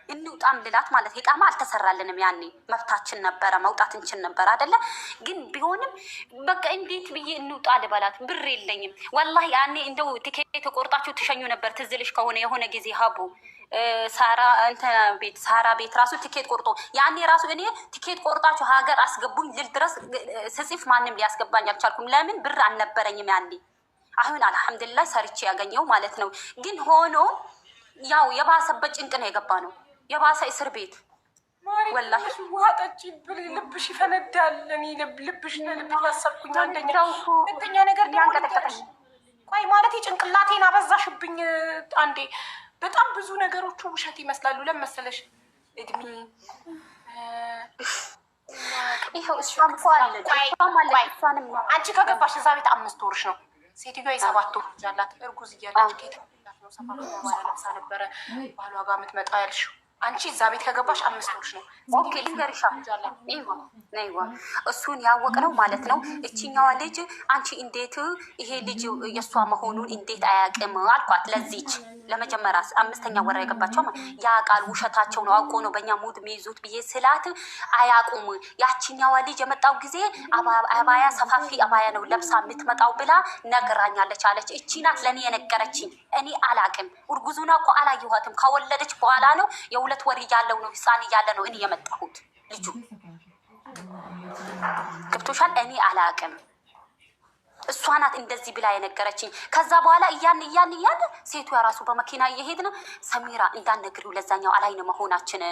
እንውጣም ልላት ማለት ኢቃማ አልተሰራልንም። ያኔ መብታችን ነበረ፣ መውጣት እንችል ነበር አይደለ? ግን ቢሆንም በቃ እንዴት ብዬ እንውጣ ልበላት? ብር የለኝም ወላሂ። ያኔ እንደው ቲኬት ቆርጣችሁ ትሸኙ ነበር ትዝልሽ ከሆነ የሆነ ጊዜ ሀቡ ሳራ ቤት ራሱ ቲኬት ቆርጦ ያኔ ራሱ እኔ ቲኬት ቆርጣችሁ ሀገር አስገቡኝ ልል ድረስ ስጽፍ ማንም ሊያስገባኝ አልቻልኩም። ለምን? ብር አልነበረኝም ያኔ። አሁን አልሐምዱሊላህ ሰርቼ ያገኘው ማለት ነው። ግን ሆኖ ያው የባሰበት ጭንቅ ነው የገባ ነው፣ የባሰ እስር ቤት ወላሂ። ውሃ ጠጪ ብል ልብሽ ይፈነዳል። እኔ ልብሽ ለልብ ያሰብኩኝ ሁለተኛ ነገር ደግሞ ቆይ ማለት ጭንቅላቴን አበዛሽብኝ አንዴ። በጣም ብዙ ነገሮቹ ውሸት ይመስላሉ። ለምን መሰለሽ? እድሜ ይኸው እሷም አንቺ ከገባሽ እዛ ቤት 5 ወርሽ ነው። ሴትዮዋ የ7 ወር ልጅ አላት። እርጉዝ እያለች ኬት ነው ሰፋ ለብሳ ነበረ ባሏ ጋር የምትመጣ ያልሽው አንቺ እዛ ቤት ከገባሽ 5 ወርሽ ነው። ኦኬ ልንገርሻ፣ ነይዋ እሱን ያወቅነው ማለት ነው። እችኛዋ ልጅ አንቺ እንዴት ይሄ ልጅ የእሷ መሆኑን እንዴት አያውቅም አልኳት። ለዚች ለመጀመሪያ 5ኛ ወራ የገባቸው ያ ቃል ውሸታቸው ነው፣ አውቆ ነው በእኛ ሙድ የሚይዙት ብዬ ስላት አያውቁም። ያችኛዋ ልጅ የመጣው ጊዜ አባያ ሰፋፊ አባያ ነው ለብሳ የምትመጣው ብላ ነግራኛለች አለች። እቺ ናት ለእኔ የነገረችኝ። እኔ አላውቅም። እርጉዙና እኮ አላየኋትም። ከወለደች በኋላ ነው የ2 ወር እያለው ነው ህፃን እያለ ነው እኔ የመጣሁት። ልጁ ገብቶሻል? እኔ አላውቅም። እሷ ናት እንደዚህ ብላ የነገረችኝ። ከዛ በኋላ እያን ሴቱ የራሱ በመኪና እየሄድን ሰሚራ እንዳትነግሪው ለዛኛው አላይነ መሆናችን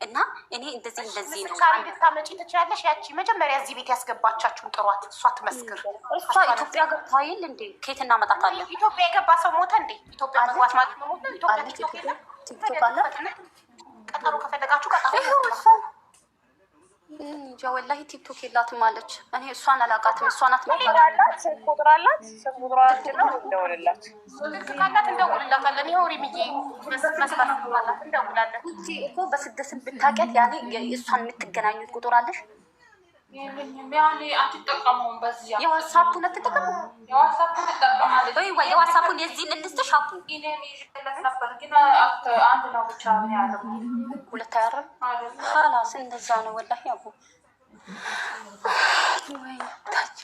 እና እኔ እንደዚህ ነው ታመጪ ትችላለሽ። ያቺ መጀመሪያ እዚህ ቤት ያስገባቻችሁን ጥሯት፣ እሷ ትመስክር። እሷ ኢትዮጵያ ገብታ ይል እንዴ? ከየት እናመጣታለን? ኢትዮጵያ የገባ ሰው ሞተ እንዴ? ኢትዮጵያ መግባት ማለት ነው ሞተ። ኢትዮጵያ ቲክቶክ አለ። ቀጠሮ ከፈለጋችሁ ቀጠሮ እንጃ ወላሂ ቲክቶክ የላትም አለች። እኔ እሷን አላውቃትም። እሷ ናት ማለት ቁጥር አላት። ቁጥራችን ነው እንደውልላት። ልክ ካላት እንደውልላታለን። ይኸው ሪምዬ መስራት ካላት እንደውላለን እንጂ እኮ በስደት ብታውቂያት ያኔ እሷን የምትገናኙት ቁጥር አለሽ? ያኔ አትጠቀሙም። በዚያ የዋትስአፑን አትጠቀሙም? የዋትስአፑን ትጠቀማለች ወይ የዋትስአፑን የዚህን እንድስትሽ አቡ ኢኔም ይዤለት ነበር፣ ግን አንድ ነው ብቻ ነው ያለው። 2 አያረም ሀላስ እንደዛ ነው ወላሂ አቡ። ወይ ታች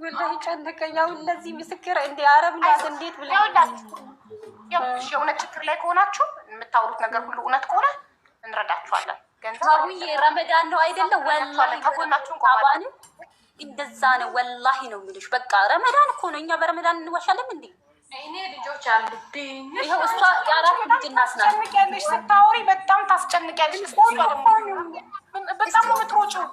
ወላሂ ጨነቀኝ። አሁን ለዚህ ምስክር እንደ አረብ ናት እንዴት ብለ የእውነት ችግር ላይ ከሆናችሁ የምታወሩት ነገር ሁሉ እውነት ከሆነ እንረዳችኋለን። ታቡዬ ረመዳን ነው አይደለም? ወላሂ ከጎናችሁን ቆባን እንደዛ ነው ወላሂ ነው የምልሽ። በቃ ረመዳን እኮ ነው። እኛ በረመዳን እንዋሻለን እንዴ? እኔ ልጆች አሉብኝ። ይኸው እሷ የአራት ልጅ እናት ናት። ታስጨንቂያለሽ፣ ስታወሪ በጣም ታስጨንቂያለሽ። በጣም ነው የምትሮጪው።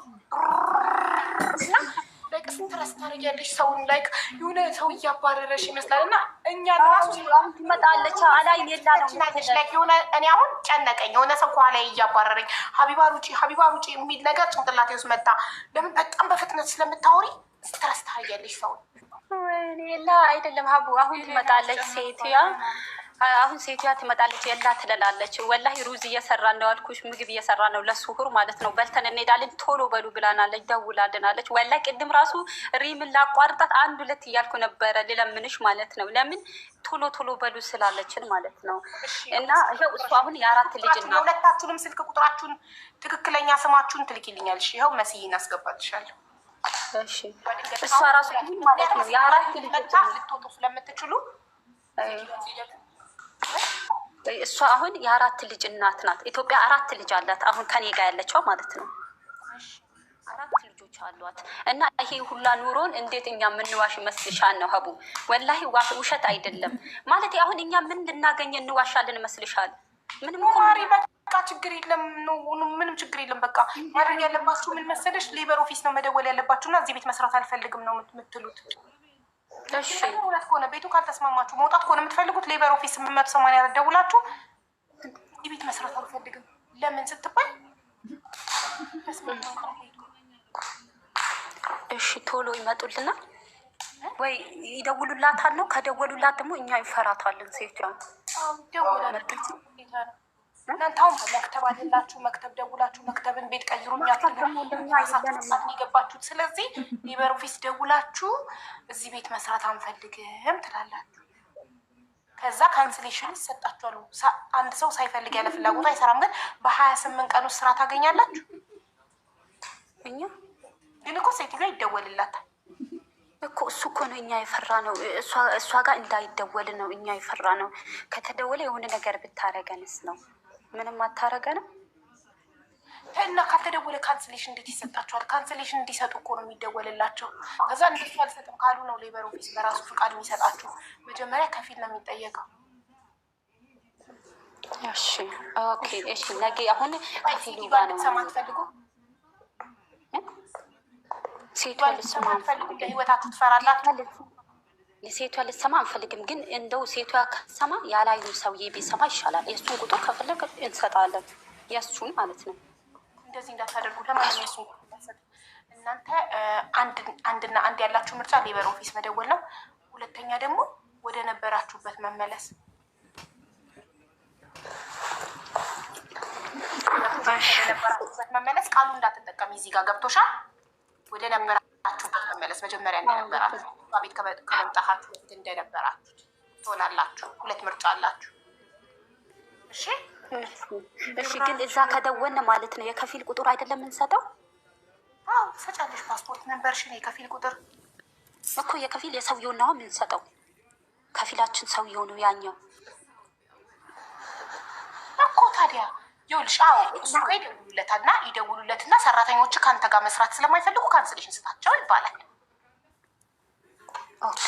ላይክ ስንት ረስ ታደርጊያለሽ ሰውን ላይክ የሆነ ሰው እያባረረሽ ይመስላል። እና እኛ ራሱ ትመጣለች አላይ ሌላ ነው ላይክ የሆነ እኔ አሁን ጨነቀኝ። የሆነ ሰው ከኋላ እያባረረኝ ሀቢባ ሩጪ የሚል ነገር ጭንቅላቴ ውስጥ መጣ። ለምን? በጣም በፍጥነት ስለምታወሪ ስትረስ ታደርጊያለሽ ሰውን። ሌላ አይደለም ሀቡ። አሁን ትመጣለች ሴትያ፣ አሁን ሴትያ ትመጣለች። የላ ትለላለች። ወላሂ ሩዝ እየሰራ ነው አልኩሽ፣ ምግብ እየሰራ ነው ለሱሁር ማለት ነው። በልተን እንሄዳለን ቶሎ በሉ ብላናለች፣ ደውላልናለች። ወላሂ ቅድም ራሱ ሪምን ላቋርጣት 1-2 እያልኩ ነበረ ልለምንሽ ማለት ነው። ለምን ቶሎ በሉ ስላለችን ማለት ነው። እና ይኸው እሱ አሁን የ4 ልጅ ነው። የሁለታችሁንም ስልክ ቁጥራችሁን ትክክለኛ ስማችሁን ትልኪልኛለሽ። ይኸው መስይን አስገባልሻለሁ። እሺ እሷ ራሱ ማለት ነው የ4 ልጅ ልትወጡ ስለምትችሉ እሷ አሁን የ4 ልጅ እናት ናት። ኢትዮጵያ 4 ልጅ አላት። አሁን ከኔ ጋር ያለችው ማለት ነው 4 ልጆች አሏት። እና ይሄ ሁላ ኑሮን እንዴት እኛ የምንዋሽ መስልሻል ነው ሀቡ? ወላሂ ውሸት አይደለም ማለት አሁን እኛ ምን ልናገኝ እንዋሻለን መስልሻል? ማሪ በቃ ችግር የለም ነው ምንም ችግር የለም። በቃ ማድረግ ያለባችሁ ምን መሰለሽ ሌበር ኦፊስ ነው መደወል ያለባችሁ እና እዚህ ቤት መስራት አልፈልግም ነው የምትሉት። እሺ ሁለት ከሆነ ቤቱ ካልተስማማችሁ መውጣት ከሆነ የምትፈልጉት ሌበር ኦፊስ 880 ደውላችሁ እዚህ ቤት መስራት አልፈልግም ለምን ስትባል እሺ ቶሎ ይመጡልና ወይ ይደውሉላታል ነው። ከደወሉላት ደግሞ እኛ ይፈራታለን። ሴት ያው እናንተ አሁን መክተብ አለላችሁ። መክተብ ደውላችሁ መክተብን ቤት ቀይሩኛ የገባችሁት። ስለዚህ ሊበር ኦፊስ ደውላችሁ እዚህ ቤት መስራት አንፈልግም ትላላችሁ። ከዛ ካንስሌሽን ይሰጣችኋል። አንድ ሰው ሳይፈልግ ያለ ፍላጎቱ አይሰራም። ግን በ28 ቀን ውስጥ ስራ ታገኛላችሁ። እኛ ግን እኮ ሴትዮዋ ይደወልላታል እኮ እሱ እኮ ነው እኛ የፈራ ነው። እሷ ጋር እንዳይደወል ነው እኛ የፈራ ነው። ከተደወለ የሆነ ነገር ብታረገንስ ነው። ምንም አታረገንም እና ካልተደወለ ካንስሌሽን እንዴት ይሰጣቸዋል? ካንስሌሽን እንዲሰጡ እኮ ነው የሚደወልላቸው። ከዛ እንደሱ አልሰጥም ካሉ ነው ሌበር ኦፊስ በራሱ ፍቃድ የሚሰጣችሁ። መጀመሪያ ከፊል ነው የሚጠየቀው። እሺ ኦኬ እሺ። ነገ አሁን ከፊሉ ጋር ነው ሰማ ትፈልጉ ሴቷ ልትሰማ አንፈልግም። ለህይወታችሁ ትፈራላችሁ። የሴቷ ልትሰማ አንፈልግም። ግን እንደው ሴቷ ከተሰማ ያላዩ ሰውዬ ቢሰማ ይሻላል። የእሱን ቁጥር ከፈለግ እንሰጣለን። የእሱን ማለት ነው። እንደዚህ እንዳታደርጉ። ለማንኛውም የእሱን ቁጥር እናንተ አንድና አንድ ያላችሁ ምርጫ ሌበር ኦፊስ መደወል ነው። ሁለተኛ ደግሞ ወደ ነበራችሁበት መመለስ። መመለስ ቃሉ እንዳትጠቀሚ እዚህ ጋር ገብቶሻል። ወደ ነበራችሁበት መመለስ። መጀመሪያ እንደነበራችሁ ቤት ከመምጣታችሁ በፊት እንደነበራችሁ ትሆናላችሁ። ሁለት ምርጫ አላችሁ። እሺ እሺ። ግን እዛ ከደወልን ማለት ነው የከፊል ቁጥር አይደለም የምንሰጠው? አዎ ሰጫለሽ። ፓስፖርት ነምበርሽን የከፊል ቁጥር እኮ የከፊል የሰውየው ነው የምንሰጠው። ከፊላችን ሰውየው ነው ያኛው እኮ ታዲያ ይኸውልሽ። አዎ እሱ ጋር ይደውሉለትና ሰራተኞች ከአንተ ጋር መስራት ስለማይፈልጉ ካንስሌሽን ስጣቸው ይባላል። ኦኬ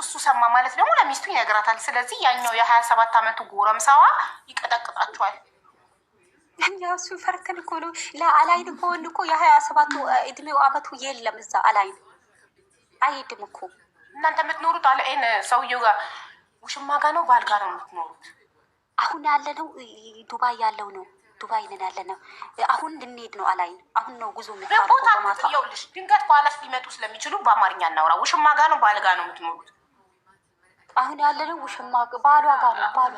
እሱ ሰማ ማለት ደግሞ ለሚስቱ ይነግራታል። ስለዚህ ያኛው የ27 ዓመቱ ጎረምሳዋ ይቀጠቅጣቸዋል። እኛ እሱ ፈርተን እኮ ነው። ለአላይን ከሆን እኮ የ27 እድሜው አመቱ የለም እዛ አላይን አይሄድም እኮ። እናንተ የምትኖሩት አላይን ሰውየው ጋር ውሽማ ጋር ነው ባል ጋር ነው የምትኖሩት? አሁን ያለነው ዱባይ ያለው ነው። ዱባይ ነን ያለነው። አሁን ልንሄድ ነው አላይን። አሁን ነው ጉዞ የምታደርገው በማታ። ይኸውልሽ ድንገት በኋላስ ሊመጡ ስለሚችሉ በአማርኛ እናውራ። ውሽማ ጋር ነው ባል ጋር ነው የምትኖሩት? አሁን ያለነው ውሽማ ባሏ ጋር ነው። ባሏ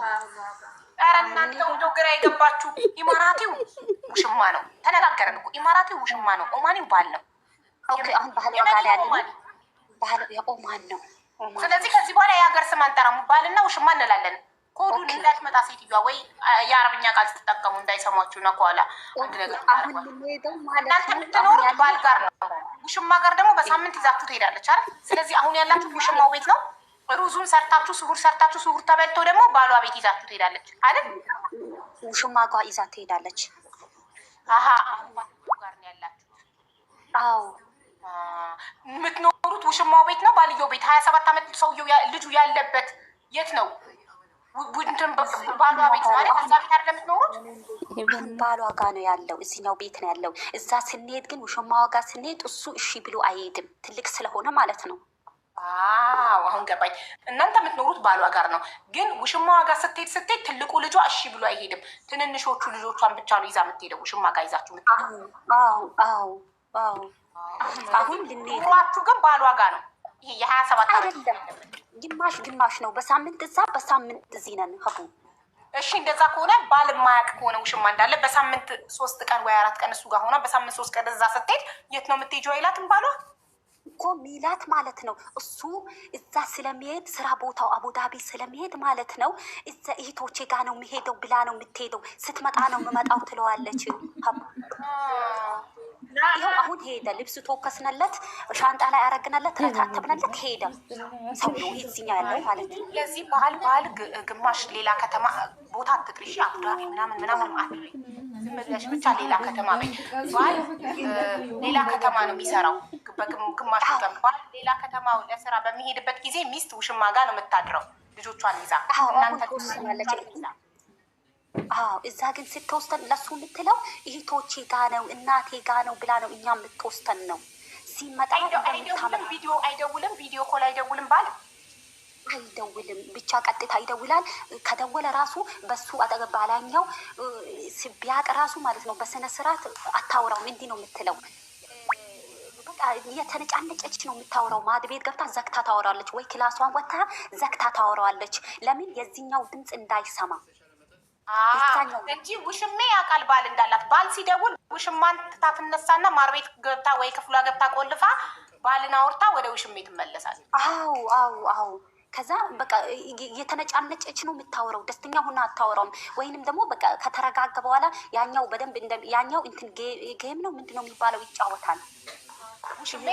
ኧረ እናንተ እንደው ግራ የገባችሁ። ኢማራቲው ውሽማ ነው። ተነጋገረን እኮ ኢማራቲው ውሽማ ነው። ኦማኒው ባል ነው። ኦኬ አሁን ባህል ጋር ያለነው ባህል የኦማን ነው። ስለዚህ ከዚህ በኋላ የሀገር ስም አንጠራም። ባልና ውሽማ እንላለን። ኮዱን እንዳትመጣ ሴትዮዋ ወይ የአረብኛ ቃል ስትጠቀሙ እንዳይሰሟችሁ ነው። ከኋላ አንድ ነገር እናንተ የምትኖሩት ባል ጋር ነው። ውሽማ ጋር ደግሞ በሳምንት ይዛችሁ ትሄዳለች አይደል? ስለዚህ አሁን ያላችሁ ውሽማው ቤት ነው። ሩዙን ሰርታችሁ ስሁር ተበልቶ ደግሞ ባሏ ቤት ይዛችሁ ትሄዳለች አይደል? ውሽማ ጋር ይዛ ትሄዳለች። አሀ አሁን ጋር ነው ያላችሁ? አዎ የምትኖሩት ውሽማው ቤት ነው። ባልየው ቤት 27 ዓመት ሰውየው ልጁ ያለበት የት ነው? ባሏ ቤት ማለት እዛ ቤት አይደለም የምትኖሩት? ባሏ ጋር ነው ያለው። እዚህኛው ቤት ነው ያለው። እዛ ስንሄድ ግን ውሽማዋ ጋር ስንሄድ እሱ እሺ ብሎ አይሄድም። ትልቅ ስለሆነ ማለት ነው። አዎ አሁን ገባኝ። እናንተ የምትኖሩት ባሏ ጋር ነው። ግን ውሽማዋ ጋር ስትሄድ ትልቁ ልጇ እሺ ብሎ አይሄድም። ትንንሾቹ ልጆቿን ብቻ ነው ይዛ የምትሄደው። ውሽማ ጋር ይዛችሁ የምትሄደው። አሁን ልንሄድ ግን ባሏ ጋር ነው። ይሄ የ27 አይደለም፣ ግማሽ ነው። በሳምንት እዛ በሳምንት እዚህ ነን ሀቡ። እሺ እንደዛ ከሆነ ባል የማያውቅ ከሆነ ውሽማ እንዳለ በሳምንት 3 ቀን ወይ 4 ቀን እሱ ጋር ሆና በሳምንት 3 ቀን እዛ ስትሄድ የት ነው የምትሄጂው አይላትም ባሏ እኮ ሚላት ማለት ነው። እሱ እዛ ስለሚሄድ ስራ ቦታው አቡዳቢ ስለሚሄድ ማለት ነው። እዛ እህቶቼ ጋር ነው የሚሄደው ብላ ነው የምትሄደው። ስትመጣ ነው የምመጣው ትለዋለች። ይኸው አሁን ሄደ። ልብስ ተወከስነለት፣ ሻንጣ ላይ አረግነለት፣ ረታተብነለት ሄደ። ሰው ይዝኛ ያለው ማለት ነው። ለዚህ ባህል ግማሽ ሌላ ከተማ ቦታ አትቅሪሽ። አቡዳቢ ምናምን ዝምብለሽ ብቻ ሌላ ከተማ በይ። ባህል ሌላ ከተማ ነው የሚሰራው። ግማሽ ባል ሌላ ከተማ ለስራ በሚሄድበት ጊዜ ሚስት ውሽማ ጋር ነው የምታድረው ልጆቿን ይዛ። እናንተ እዛ ግን ስትወስተን ለሱ የምትለው እህቶቼ ጋ ነው እናቴ ጋ ነው ብላ ነው እኛ የምትወስተን ነው። ሲመጣ አይደውልም፣ ቪዲዮ ኮል አይደውልም፣ ባል አይደውልም፣ ብቻ ቀጥታ ይደውላል። ከደወለ ራሱ በሱ አጠገብ ባላኛው ቢያቅ ራሱ ማለት ነው በስነ ስርዓት አታውራውም። እንዲህ ነው የምትለው። በቃ የተነጫነጨች ነው የምታወራው። ማድ ቤት ገብታ ዘግታ ታወራለች፣ ወይ ክላሷን ወታ ዘግታ ታወራዋለች። ለምን የዚህኛው ድምፅ እንዳይሰማ እንጂ ውሽሜ ያውቃል ባል እንዳላት። ባል ሲደውል ውሽማን ትታትነሳና ማር ቤት ገብታ ወይ ክፍሏ ገብታ ቆልፋ ባልን አውርታ ወደ ውሽሜ ትመለሳል። አዎ ከዛ በቃ የተነጫነጨች ነው የምታወራው። ደስተኛ ሆና አታወራውም። ወይንም ደግሞ በቃ ከተረጋጋ በኋላ ያኛው በደንብ ያኛው እንትን ጌም ነው ምንድነው የሚባለው ይጫወታል። ውሽሜ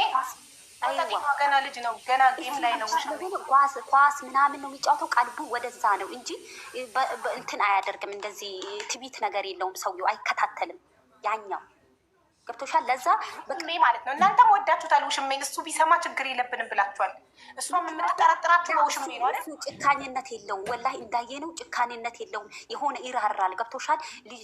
ገና ልጅ ነው፣ ገና ጌም ላይ ነው። ኳስ ምናምን ነው የሚጫወተው። ቀልቡ ወደዛ ነው እንጂ እንትን አያደርግም። እንደዚህ ትቢት ነገር የለውም ሰውየው፣ አይከታተልም። ያኛው ገብቶሻል። ለዛ ውሽሜ ማለት ነው። እናንተም ወዳችሁታል ውሽሜን። እሱ ቢሰማ ችግር የለብንም ብላችኋል። እሷም የምትጠረጥራችሁ በውሽሜ ነው አይደል? ጭካኔነት የለውም ወላሂ፣ እንዳየነው ጭካኔነት የለውም። የሆነ ይራራል። ገብቶሻል።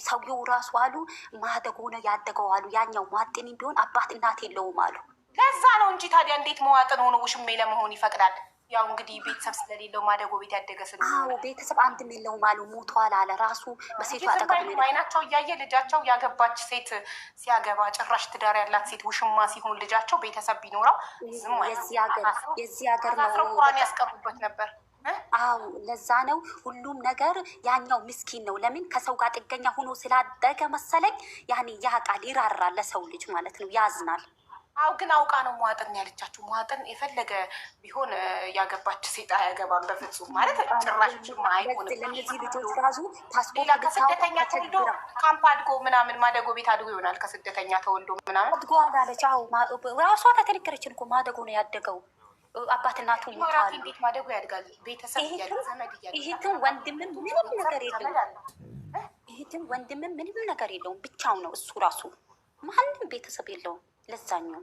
ሰውየው ራሱ አሉ ማደጎ ነው ያደገው አሉ። ያኛው ማጤንም ቢሆን አባት እናት የለውም አሉ። ለዛ ነው እንጂ ታዲያ እንዴት መዋጥን ሆኖ ውሽሜ ለመሆን ይፈቅዳል? ያው እንግዲህ ቤተሰብ ስለሌለው ማደጎ ቤት ያደገ ስለሆነ ቤተሰብ አንድም የለውም አሉ። ሞቷል አለ ራሱ በሴቱ አጠገብ አይናቸው እያየ ልጃቸው ያገባች ሴት ሲያገባ ጭራሽ ትዳር ያላት ሴት ውሽማ ሲሆን ልጃቸው ቤተሰብ ቢኖረው የዚህ ሀገር ነው ቁራን ያስቀሩበት ነበር። ለዛ ነው ሁሉም ነገር ያኛው ምስኪን ነው። ለምን ከሰው ጋር ጥገኛ ሆኖ ስላደገ መሰለኝ ያኔ ያቃል፣ ይራራል ለሰው ልጅ ማለት ነው፣ ያዝናል። ግን አውቃ ነው መዋጥን ያለቻችሁ። መዋጥን የፈለገ ቢሆን ያገባች ሴት አያገባም በፍጹም ማለት ጭራሽ አይሆንም። ለእነዚህ ልጆች ራሱ ሌላ ከስደተኛ ተወልዶ ካምፕ አድጎ ምናምን ማደጎ ቤት አድጎ ይሆናል። ከስደተኛ ተወልዶ ምናምን አድጎ አላለች። ራሷ ተከለከለችን እኮ ማደጎ ነው ያደገው። አባት እናቱ ሞቷል። እንዴት ማደጎ ያድጋል? ቤተሰብ እያለ ዘመድ እያለ ይሄትን ወንድምም ምንም ነገር የለውም። ይሄትን ወንድምም ምንም ነገር የለውም። ብቻው ነው እሱ ራሱ፣ ማንም ቤተሰብ የለውም። ለዛኛው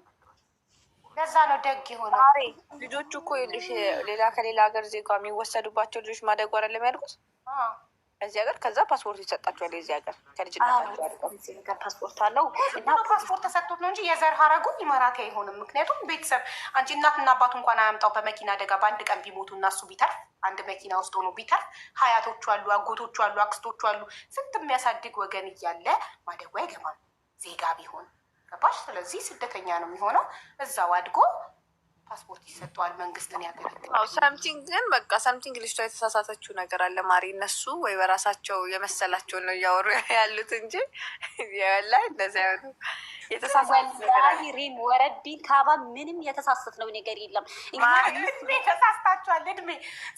ለዛ ነው ደግ የሆነ። ልጆቹ እኮ ይልሽ ሌላ ከሌላ ሀገር ዜጋ የሚወሰዱባቸው ልጆች ማደጎ አይደለም የሚያድጉት እዚህ ሀገር። ከዛ ፓስፖርት ይሰጣቸዋል። የዚህ ሀገር ከልጅነታቸው ፓስፖርት አለው እና ፓስፖርት ተሰጥቶት ነው እንጂ የዘር ሀረጉ ኢማራቲ አይሆንም። ምክንያቱም ቤተሰብ አንቺ እናትና አባቱ እንኳን አያምጣው በመኪና አደጋ በአንድ ቀን ቢሞቱ እና እሱ ቢተርፍ አንድ መኪና ውስጥ ሆኖ ቢተርፍ ሀያቶቹ አሉ፣ አጎቶቹ አሉ፣ አክስቶቹ አሉ፣ ስንት የሚያሳድግ ወገን እያለ ማደጎ አይገባም ዜጋ ቢሆን ገባሽ? ስለዚህ ስደተኛ ነው የሚሆነው። እዛው አድጎ ፓስፖርት ይሰጠዋል፣ መንግስትን ያገለግላል። ሳምቲንግ ግን በቃ ሳምቲንግ ልጅቷ የተሳሳተችው ነገር አለ ማሪ። እነሱ ወይ በራሳቸው የመሰላቸው ነው እያወሩ ያሉት እንጂ ላይ እንደዚ ያሉ ሪም ወረቢን ካባ ምንም የተሳሳት ነው ነገር የለም። እድሜ ተሳስታችኋል። እድሜ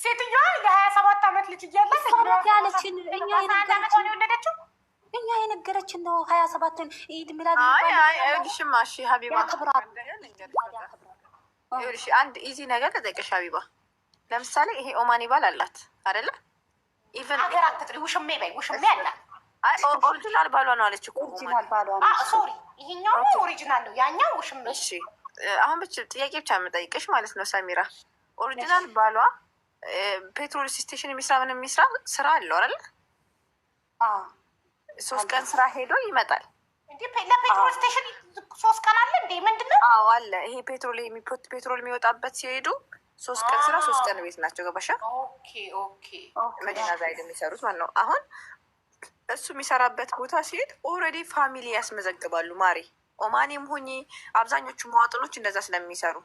ሴትዮዋ የ27 ዓመት ልጅ እያላት ያለችን እኛ የወለደችው እኛ የነገረችን ነው 27ን ኢድ ሚላድ ሽማ ሀቢባ አንድ ኢዚ ነገር ተጠቀሽ ሀቢባ። ለምሳሌ ይሄ ኦማኒ ባል አላት አይደለ? ኢቨን ሀገር አትጥሪ ውሽሜ በይ ውሽሜ አላት። ኦሪጂናል ባሏ ነው አለች እኮ። ሶሪ ይሄኛው ኦሪጂናል ነው ያኛው ውሽሜ። እሺ አሁን ብቻ ጥያቄ ብቻ የምጠይቅሽ ማለት ነው ሰሚራ፣ ኦሪጂናል ባሏ ፔትሮል ስቴሽን የሚስራ ምን የሚስራ ስራ አለው አይደለ? 3 ቀን ስራ ሄዶ ይመጣል። ለፔትሮል ስቴሽን 3 ቀን አለ እንዴ? ምንድነው? አዎ አለ። ይሄ ፔትሮል የሚወጣበት ሲሄዱ 3 ቀን ስራ 3 ቀን ቤት ናቸው። ገባሻ? መዲና ዛይድ የሚሰሩት ማለት ነው። አሁን እሱ የሚሰራበት ቦታ ሲሄድ ኦልሬዲ ፋሚሊ ያስመዘግባሉ። ማሪ ኦማኔም ሆኜ አብዛኞቹ መዋጥኖች እንደዛ ስለሚሰሩ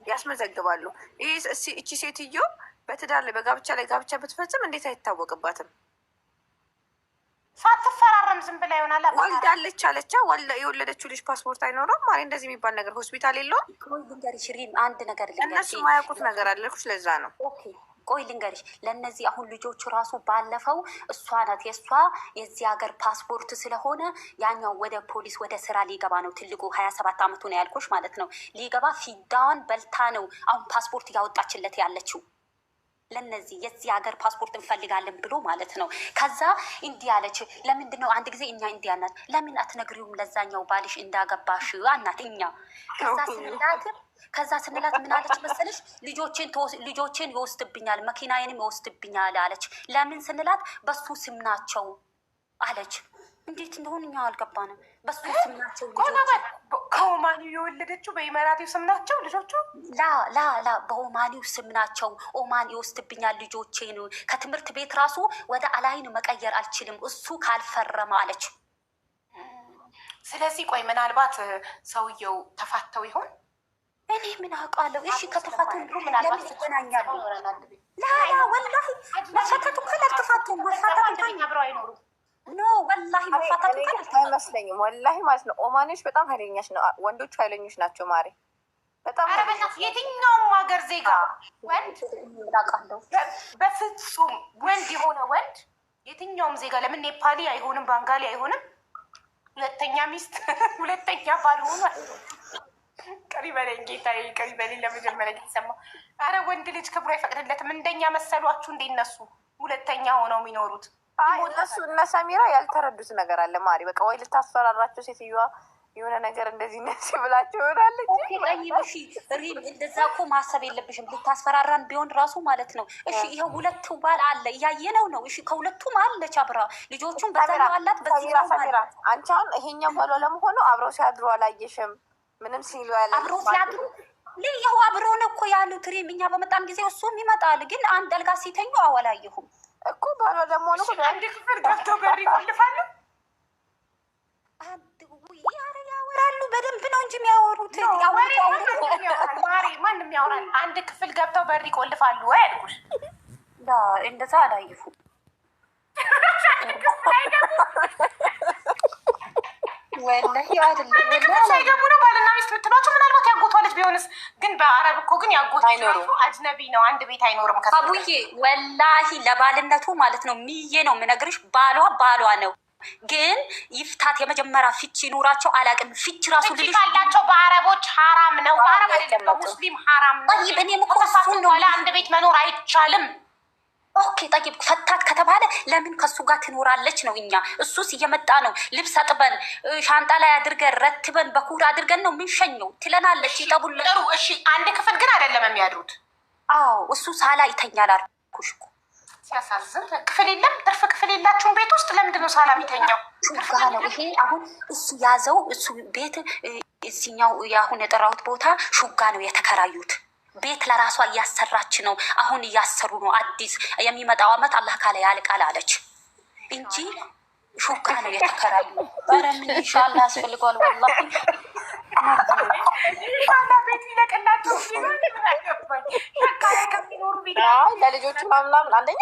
ያስመዘግባሉ። እቺ ሴትዮ በትዳር ላይ በጋብቻ ላይ ጋብቻ ብትፈጽም እንዴት አይታወቅባትም? ሳትፈራረም ዝም ብላ ይሆናል። ወልዳለች አለቻ። የወለደችው ልጅ ፓስፖርት አይኖረም ማለት እንደዚህ የሚባል ነገር ሆስፒታል የለውም። አንድ ነገር እነሱ ማያውቁት ነገር አለኩች። ለዛ ነው ቆይ ልንገርሽ፣ ለእነዚህ አሁን ልጆቹ ራሱ ባለፈው እሷ ናት የዚህ ሀገር ፓስፖርት ስለሆነ ያኛው ወደ ፖሊስ ወደ ስራ ሊገባ ነው። ትልቁ 27 ዓመቱ ነው ያልኩሽ ማለት ነው። ሊገባ ፊዳዋን በልታ ነው አሁን ፓስፖርት እያወጣችለት ያለችው። ለነዚህ የዚህ ሀገር ፓስፖርት እንፈልጋለን ብሎ ማለት ነው። ከዛ እንዲህ አለች። ለምንድን ነው አንድ ጊዜ እኛ እንዲህ አናት፣ ለምን አትነግሪውም ለዛኛው ባልሽ እንዳገባሽ አናት እኛ። ከዛ ስንላት ምን አለች መሰለሽ? ልጆቼን ይወስድብኛል፣ መኪናዬንም ይወስድብኛል አለች። ለምን ስንላት በሱ ስም ናቸው አለች። እንዴት እንደሆነ እኛ አልገባንም። በሱ ስም ናቸው ልጆች። ከኦማኒው የወለደችው በኢማራቲው ስም ናቸው ልጆቹ። ላ በኦማኒው ስም ናቸው። ኦማን ይወስድብኛል ልጆቼን፣ ከትምህርት ቤት ራሱ ወደ አላይን መቀየር አልችልም እሱ ካልፈረመ አለች። ስለዚህ ቆይ ምናልባት ሰውየው ተፋተው ይሆን? እኔ ምን አውቃለሁ? እሺ ከተፋተው ለምን ይገናኛሉ? ላ ወላሂ መፋታቱ ካል አልተፋቱም። መፋታቱ አብረው አይኖሩም። ኖ ወላሂ መፋታቱ ካል አይመስለኝም። ወላሂ ማለት ነው። ኦማኔዎች በጣም ኃይለኞች ነው። ወንዶቹ ኃይለኞች ናቸው ማሬ። በጣም የትኛውም ሀገር ዜጋ ወንድ በፍጹም ወንድ የሆነ ወንድ የትኛውም ዜጋ ለምን ኔፓሊ አይሆንም? ባንጋሊ አይሆንም? ሁለተኛ ሚስት ሁለተኛ ባል ሆኖ ቀሪ በለኝ ጌታዬ፣ ቀሪ በለኝ። ለመጀመሪያ ጊዜ ሰማሁ። አረ ወንድ ልጅ ክብሩ አይፈቅድለትም። እንደኛ መሰሏችሁ እንደ እነሱ ሁለተኛ ሆነው የሚኖሩት? እነሱ እነ ሰሚራ ያልተረዱት ነገር አለ ማሪ። በቃ ወይ ልታስፈራራቸው ሴትዮዋ የሆነ ነገር እንደዚህ ነሲ ብላቸው ይሆናለች። ጠይብሽ ሪም እንደዛ እኮ ማሰብ የለብሽም። ልታስፈራራን ቢሆን ራሱ ማለት ነው። እሺ ይሄ ሁለቱ ባል አለ እያየነው ነው። እሺ ከሁለቱም አለች አብራ ልጆቹን በዛ አላት። በዚህ ሰሚራ አንቺ አሁን ይሄኛው ባሏ ለመሆኑ አብረው ሲያድሩ አላየሽም? ምንም ሲሉ ያለ አብረው ሲያድሩ ይኸው አብረው ነው እኮ ያሉት። ሪም እኛ በመጣም ጊዜ እሱም ይመጣል፣ ግን አንድ አልጋ ሲተኙ አላየሁም እኮ ባሏ ለመሆኑ አንድ ክፍል ገብተው በር ይቆልፋሉ። ያወራሉ በደንብ ነው እንጂ የሚያወሩት። ማሪ ማንም ያወራል። አንድ ክፍል ገብተው በር ይቆልፋሉ ወይ አልኩሽ? እንደዛ አላየሁም። ሳይገቡ ነው ባልና ሚስት የምትሏቸው። ምናልባት ያጎቷ ልጅ ቢሆንስ? ግን በአረብ እኮ ግን ያጎቷ አጅነቢ ነው። አንድ ቤት አይኖርም። አቡዬ ወላሂ ለባልነቱ ማለት ነው ሚዬ ነው የምነግርሽ። ባሏ ነው ግን ይፍታት። የመጀመሪያ ፍቺ ይኑራቸው አላውቅም። ፍቺ ራሱ ልጅ ካላቸው በአረቦች ሐራም ነው። በአረብ አይደለም በሙስሊም ሐራም ነው። እኔም እኮ እሱን ነው አንድ ቤት መኖር አይቻልም። ኦኬ ጠይብ ፈታት ከተባለ ለምን ከሱ ጋር ትኖራለች ነው? እኛ እሱስ እየመጣ ነው ልብስ አጥበን ሻንጣ ላይ አድርገን ረትበን በኩር አድርገን ነው ምንሸኘው ትለናለች። ይጠቡል። ጥሩ እሺ፣ አንድ ክፍል ግን አይደለም የሚያድሩት። አዎ እሱ ሳላ ይተኛል አልኩሽ እኮ። ሲያሳዝን ክፍል የለም። ትርፍ ክፍል የላችሁም ቤት ውስጥ። ለምንድን ነው ሳላ የሚተኛው? ሹጋ ነው ይሄ። አሁን እሱ ያዘው እሱ ቤት እዚኛው የአሁን የጠራሁት ቦታ ሹጋ ነው የተከራዩት። ቤት ለራሷ እያሰራች ነው። አሁን እያሰሩ ነው። አዲስ የሚመጣው አመት አላህ ካለ ያልቃል አለች እንጂ ሹጋ ነው የተከራዩ። በረምን ኢንሻአላህ ያስፈልገዋል። ወላሂ ኢንሻአላህ ቤት ይለቅላችሁ። ለልጆቹ ምናምን አንደኛ